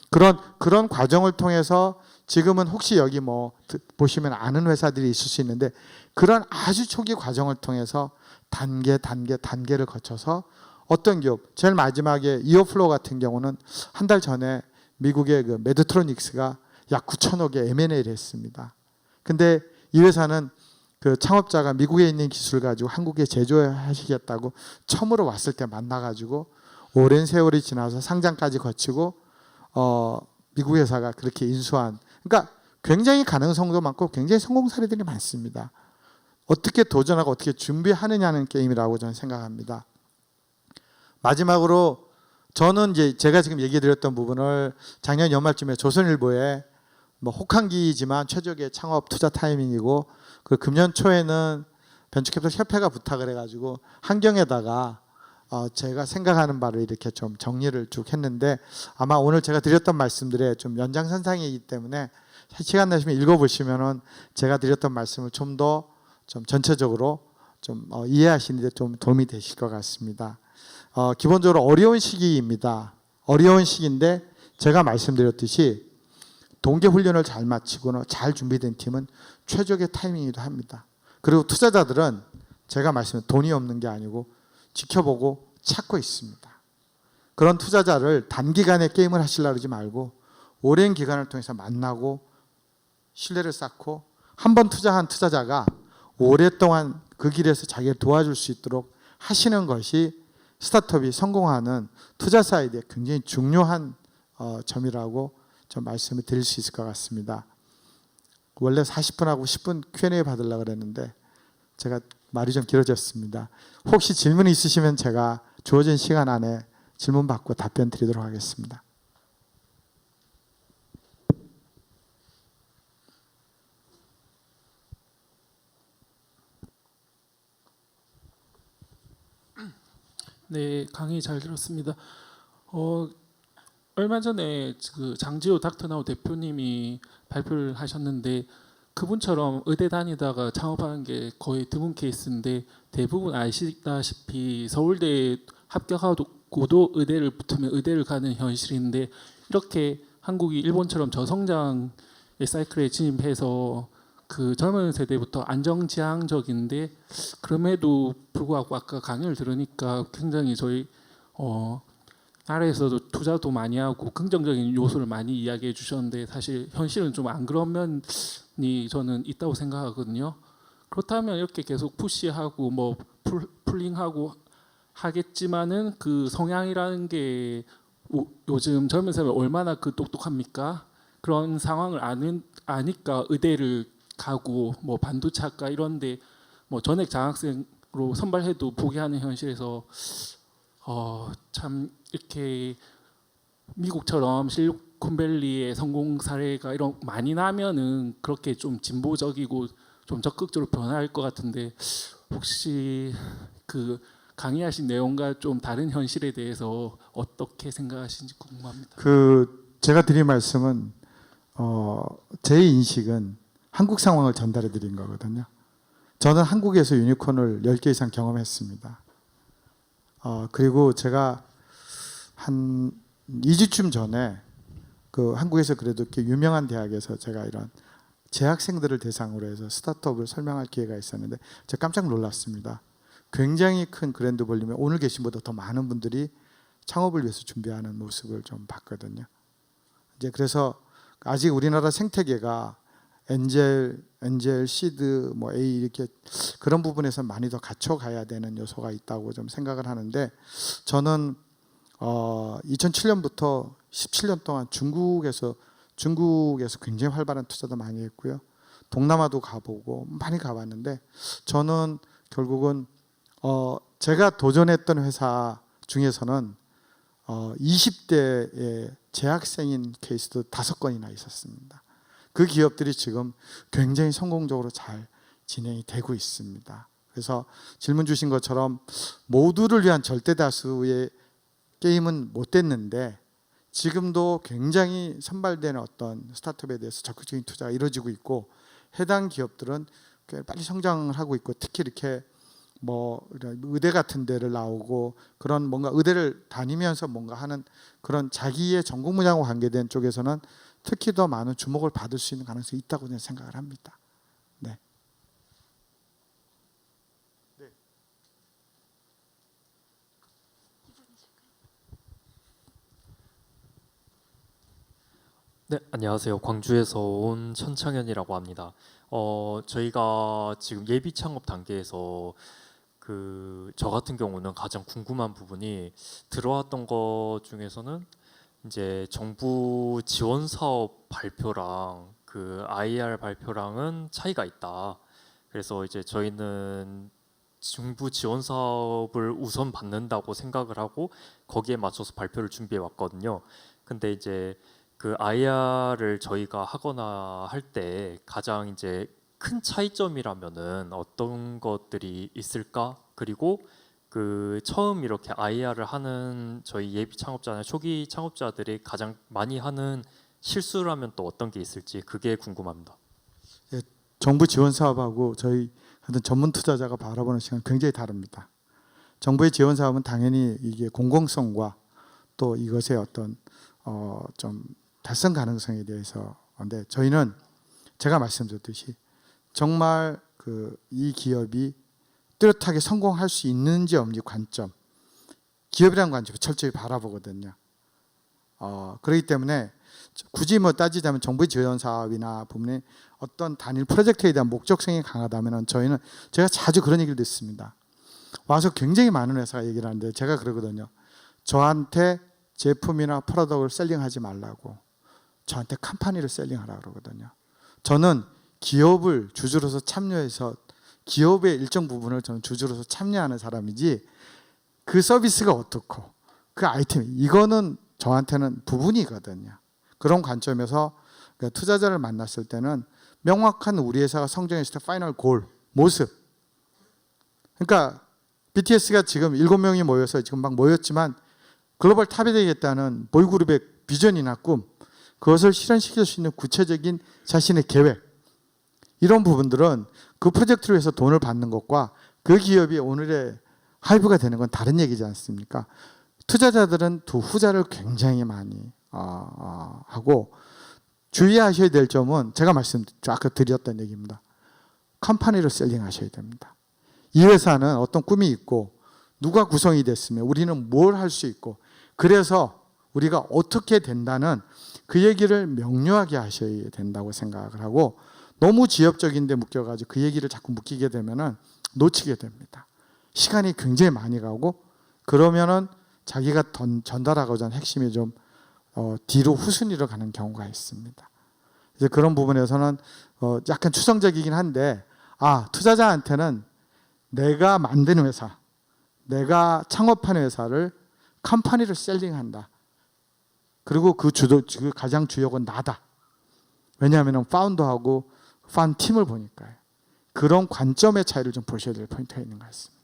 그런 과정을 통해서 지금은 혹시 여기 보시면 아는 회사들이 있을 수 있는데 그런 아주 초기 과정을 통해서 단계를 거쳐서 어떤 기업, 제일 마지막에 이어플로우 같은 경우는 한 달 전에 미국의 그 메드트로닉스가 약 9천억에 M&A를 했습니다. 근데 이 회사는 그 창업자가 미국에 있는 기술 가지고 한국에 제조하시겠다고 처음으로 왔을 때 만나가지고 오랜 세월이 지나서 상장까지 거치고 미국 회사가 그렇게 인수한, 그러니까 굉장히 가능성도 많고 굉장히 성공 사례들이 많습니다. 어떻게 도전하고 어떻게 준비하느냐는 게임이라고 저는 생각합니다. 마지막으로 저는 이제 제가 지금 얘기해드렸던 부분을 작년 연말쯤에 조선일보에 혹한기지만 최적의 창업 투자 타이밍이고 그 금년 초에는 벤처캐피털 협회가 부탁을 해가지고 한경에다가 제가 생각하는 바를 이렇게 좀 정리를 쭉 했는데 아마 오늘 제가 드렸던 말씀들의 좀 연장선상이기 때문에 시간 내시면 읽어보시면은 제가 드렸던 말씀을 좀 더 좀 전체적으로 좀 이해하시는 데 좀 도움이 되실 것 같습니다. 기본적으로 어려운 시기입니다. 어려운 시기인데 제가 말씀드렸듯이 동계훈련을 잘 마치거나 잘 준비된 팀은 최적의 타이밍이기도 합니다. 그리고 투자자들은 제가 말씀드린 돈이 없는 게 아니고 지켜보고 찾고 있습니다. 그런 투자자를 단기간에 게임을 하시려고 하지 말고 오랜 기간을 통해서 만나고 신뢰를 쌓고 한 번 투자한 투자자가 오랫동안 그 길에서 자기를 도와줄 수 있도록 하시는 것이 스타트업이 성공하는 투자 사이드에 굉장히 중요한 점이라고 좀 말씀을 드릴 수 있을 것 같습니다. 원래 40분하고 10분 Q&A 받으려고 그랬는데 제가 말이 좀 길어졌습니다. 혹시 질문 있으시면 제가 주어진 시간 안에 질문 받고 답변 드리도록 하겠습니다. 네, 강의 잘 들었습니다. 얼마 전에 그 장지호 닥터나우 대표님이 발표를 하셨는데 그분처럼 의대 다니다가 창업하는 게 거의 드문 케이스인데 대부분 아시다시피 서울대에 합격하고도 의대를 붙으면 의대를 가는 현실인데 이렇게 한국이 일본처럼 저성장 사이클에 진입해서 그 젊은 세대부터 안정지향적인데 그럼에도 불구하고 아까 강의를 들으니까 굉장히 저희 나라에서도 투자도 많이 하고 긍정적인 요소를 많이 이야기해 주셨는데 사실 현실은 좀 안 그런 면이 저는 있다고 생각하거든요. 그렇다면 이렇게 계속 푸시하고 뭐 풀링하고 하겠지만은 그 성향이라는 게 요즘 젊은 세대 얼마나 그 똑똑합니까? 그런 상황을 아니까 의대를 가고 뭐 반도체학과 이런데 뭐 전액 장학생으로 선발해도 포기하는 현실에서 참 이렇게 미국처럼 실리콘밸리의 성공 사례가 이런 많이 나면은 그렇게 좀 진보적이고 좀 적극적으로 변할 것 같은데 혹시 그 강의하신 내용과 좀 다른 현실에 대해서 어떻게 생각하시는지 궁금합니다. 제가 드린 말씀은 제 인식은 한국 상황을 전달해 드린 거거든요. 저는 한국에서 유니콘을 10개 이상 경험했습니다. 그리고 제가 한 2주쯤 전에 그 한국에서 그래도 이렇게 유명한 대학에서 제가 이런 재학생들을 대상으로 해서 스타트업을 설명할 기회가 있었는데 제가 깜짝 놀랐습니다. 굉장히 큰 그랜드 볼륨에 오늘 계신 분보다 더 많은 분들이 창업을 위해서 준비하는 모습을 좀 봤거든요. 이제 그래서 아직 우리나라 생태계가 엔젤, 시드, 뭐 A 이렇게 그런 부분에서 많이 더 갖춰가야 되는 요소가 있다고 좀 생각을 하는데 저는 2007년부터 17년 동안 중국에서 굉장히 활발한 투자도 많이 했고요. 동남아도 가보고 많이 가봤는데 저는 결국은 제가 도전했던 회사 중에서는 20대의 재학생인 케이스도 5건이나 있었습니다. 그 기업들이 지금 굉장히 성공적으로 잘 진행이 되고 있습니다. 그래서 질문 주신 것처럼 모두를 위한 절대 다수의 게임은 못 됐는데 지금도 굉장히 선발되는 어떤 스타트업에 대해서 적극적인 투자가 이루어지고 있고 해당 기업들은 꽤 빨리 성장을 하고 있고 특히 이렇게 뭐 의대 같은 데를 나오고 그런 뭔가 의대를 다니면서 뭔가 하는 그런 자기의 전공 분야와 관계된 쪽에서는 특히 더 많은 주목을 받을 수 있는 가능성이 있다고 저는 생각을 합니다. 네. 네, 안녕하세요. 광주에서 온 천창현이라고 합니다. 저희가 지금 예비 창업 단계에서 저 같은 경우는 가장 궁금한 부분이 들어왔던 것 중에서는 이제 정부 지원 사업 발표랑 그 IR 발표랑은 차이가 있다. 그래서 이제 저희는 정부 지원 사업을 우선 받는다고 생각을 하고 거기에 맞춰서 발표를 준비해 왔거든요. 근데 이제 그 IR을 저희가 하거나 할 때 가장 이제 큰 차이점이라면은 어떤 것들이 있을까? 그리고 그 처음 이렇게 IR을 하는 저희 예비 창업자나 초기 창업자들이 가장 많이 하는 실수라면 또 어떤 게 있을지 그게 궁금합니다. 예, 정부 지원 사업하고 저희 같은 전문 투자자가 바라보는 시간 굉장히 다릅니다. 정부의 지원 사업은 당연히 이게 공공성과 또 이것의 어떤 좀 달성 가능성에 대해서 근데 저희는 제가 말씀드렸듯이 정말 이 기업이 뚜렷하게 성공할 수 있는지 없는지 관점, 기업이라는 관점을 철저히 바라보거든요. 그렇기 때문에 굳이 뭐 따지자면 정부의 지원 사업이나 부분에 어떤 단일 프로젝트에 대한 목적성이 강하다면 저희는 제가 자주 그런 얘기를 듣습니다. 와서 굉장히 많은 회사가 얘기를 하는데 제가 그러거든요. 저한테 제품이나 프로덕트를 셀링하지 말라고 저한테 컴퍼니를 셀링하라고 그러거든요. 저는 기업을 주주로서 참여해서 기업의 일정 부분을 저는 주주로서 참여하는 사람이지 그 서비스가 어떻고 그 아이템 이거는 저한테는 부분이거든요. 그런 관점에서 투자자를 만났을 때는 명확한 우리 회사가 성장했을 때 파이널 골, 모습. 그러니까 BTS가 지금 7명이 모여서 지금 막 모였지만 글로벌 탑이 되겠다는 보이그룹의 비전이나 꿈 그것을 실현시킬 수 있는 구체적인 자신의 계획 이런 부분들은 그 프로젝트를 위해서 돈을 받는 것과 그 기업이 오늘의 하이브가 되는 건 다른 얘기지 않습니까? 투자자들은 두 후자를 굉장히 많이 하고 주의하셔야 될 점은 제가 아까 드렸던 얘기입니다. 컴퍼니로 셀링하셔야 됩니다. 이 회사는 어떤 꿈이 있고 누가 구성이 됐으면 우리는 뭘 할 수 있고 그래서 우리가 어떻게 된다는 그 얘기를 명료하게 하셔야 된다고 생각을 하고 너무 지엽적인데 묶여가지고 그 얘기를 자꾸 묶이게 되면은 놓치게 됩니다. 시간이 굉장히 많이 가고 그러면은 자기가 전달하고자 하는 핵심이 좀 뒤로 후순위로 가는 경우가 있습니다. 이제 그런 부분에서는 약간 추상적이긴 한데 투자자한테는 내가 만든 회사, 내가 창업하는 회사를 컴퍼니를 셀링한다. 그리고 그 가장 주역은 나다. 왜냐하면 파운더하고 판 팀을 보니까요. 그런 관점의 차이를 좀 보셔야 될 포인트가 있는 것 같습니다.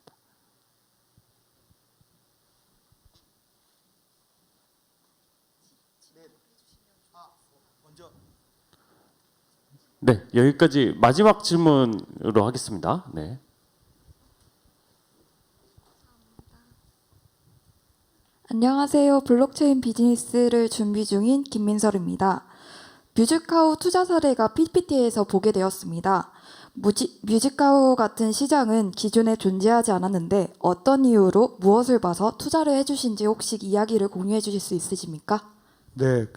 네, 여기까지 마지막 질문으로 하겠습니다. 네. 안녕하세요. 블록체인 비즈니스를 준비 중인 김민설입니다. 뮤직하우 투자 사례가 PPT에서 보게 되었습니다. 뮤직하우 같은 시장은 기존에 존재하지 않았는데 어떤 이유로 무엇을 봐서 투자를 해주신지 혹시 이야기를 공유해 주실 수 있으십니까? 네,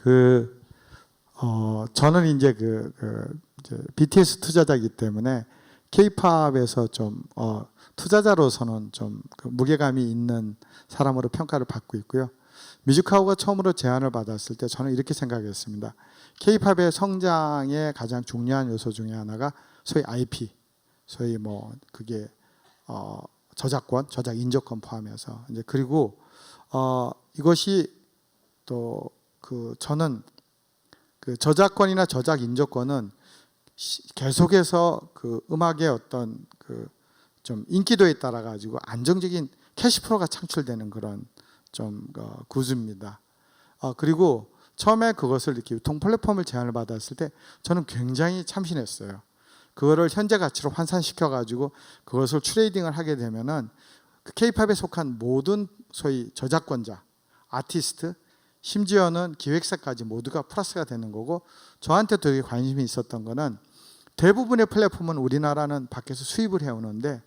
저는 이제 BTS 투자자이기 때문에 K-팝에서 좀 투자자로서는 좀 무게감이 있는 사람으로 평가를 받고 있고요. 뮤직하우가 처음으로 제안을 받았을 때 저는 이렇게 생각했습니다. K-팝의 성장의 가장 중요한 요소 중에 하나가 소위 IP, 소위 그게 저작권, 저작 인저권 포함해서 이제 그리고 이것이 또 저는 저작권이나 저작 인저권은 계속해서 음악의 어떤 좀 인기도에 따라 가지고 안정적인 캐시플로우가 창출되는 그런 좀 구조입니다. 그리고 처음에 그것을 이렇게 유통 플랫폼을 제안을 받았을 때 저는 굉장히 참신했어요. 그거를 현재 가치로 환산시켜 가지고 그것을 트레이딩을 하게 되면은 K-팝에 속한 모든 소위 저작권자, 아티스트, 심지어는 기획사까지 모두가 플러스가 되는 거고 저한테 되게 관심이 있었던 거는 대부분의 플랫폼은 우리나라는 밖에서 수입을 해오는데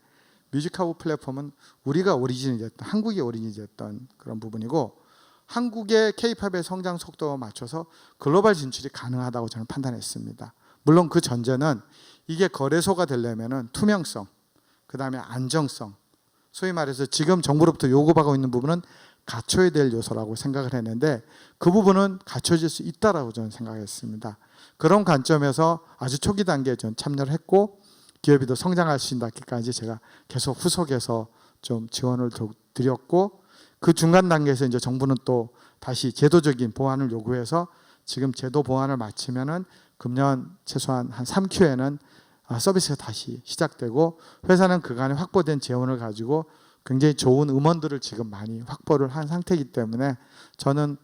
뮤직하우 플랫폼은 우리가 오리진이 됐던 한국이 오리진이 됐던 그런 부분이고 한국의 K-팝의 성장 속도에 맞춰서 글로벌 진출이 가능하다고 저는 판단했습니다. 물론 그 전제는 이게 거래소가 되려면은 투명성, 그 다음에 안정성, 소위 말해서 지금 정부로부터 요구받고 있는 부분은 갖춰야 될 요소라고 생각을 했는데 그 부분은 갖춰질 수 있다라고 저는 생각했습니다. 그런 관점에서 아주 초기 단계에 전 참여를 했고 기업이 더 성장할 수 있다기까지 제가 계속 후속해서 좀 지원을 드렸고 그 중간 단계에서 이제 정부는 또 다시 제도적인 보완을 요구해서 지금 제도 보완을 마치면은 금년 최소한 한 3Q에는 서비스가 다시 시작되고 회사는 그간에 확보된 재원을 가지고 굉장히 좋은 음원들을 지금 많이 확보를 한 상태이기 때문에 저는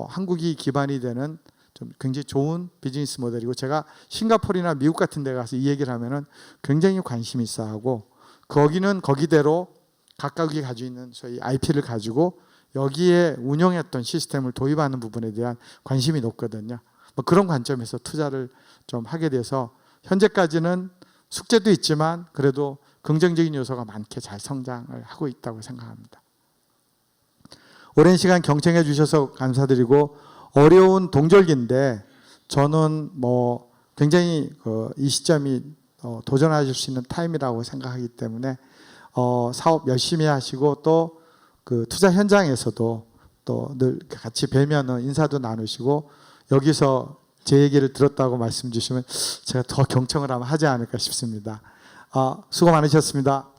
한국이 기반이 되는 좀 굉장히 좋은 비즈니스 모델이고 제가 싱가포르나 미국 같은 데 가서 이 얘기를 하면은 굉장히 관심이 있어 하고 거기는 거기대로 각각이 가지고 있는 소위 IP를 가지고 여기에 운영했던 시스템을 도입하는 부분에 대한 관심이 높거든요. 그런 관점에서 투자를 좀 하게 돼서 현재까지는 숙제도 있지만 그래도 긍정적인 요소가 많게 잘 성장을 하고 있다고 생각합니다. 오랜 시간 경청해 주셔서 감사드리고 어려운 동절기인데 저는 굉장히 이 시점이 도전하실 수 있는 타임이라고 생각하기 때문에 사업 열심히 하시고 또 그 투자 현장에서도 또 늘 같이 뵈면은 인사도 나누시고 여기서 제 얘기를 들었다고 말씀 주시면 제가 더 경청을 하지 않을까 싶습니다. 수고 많으셨습니다.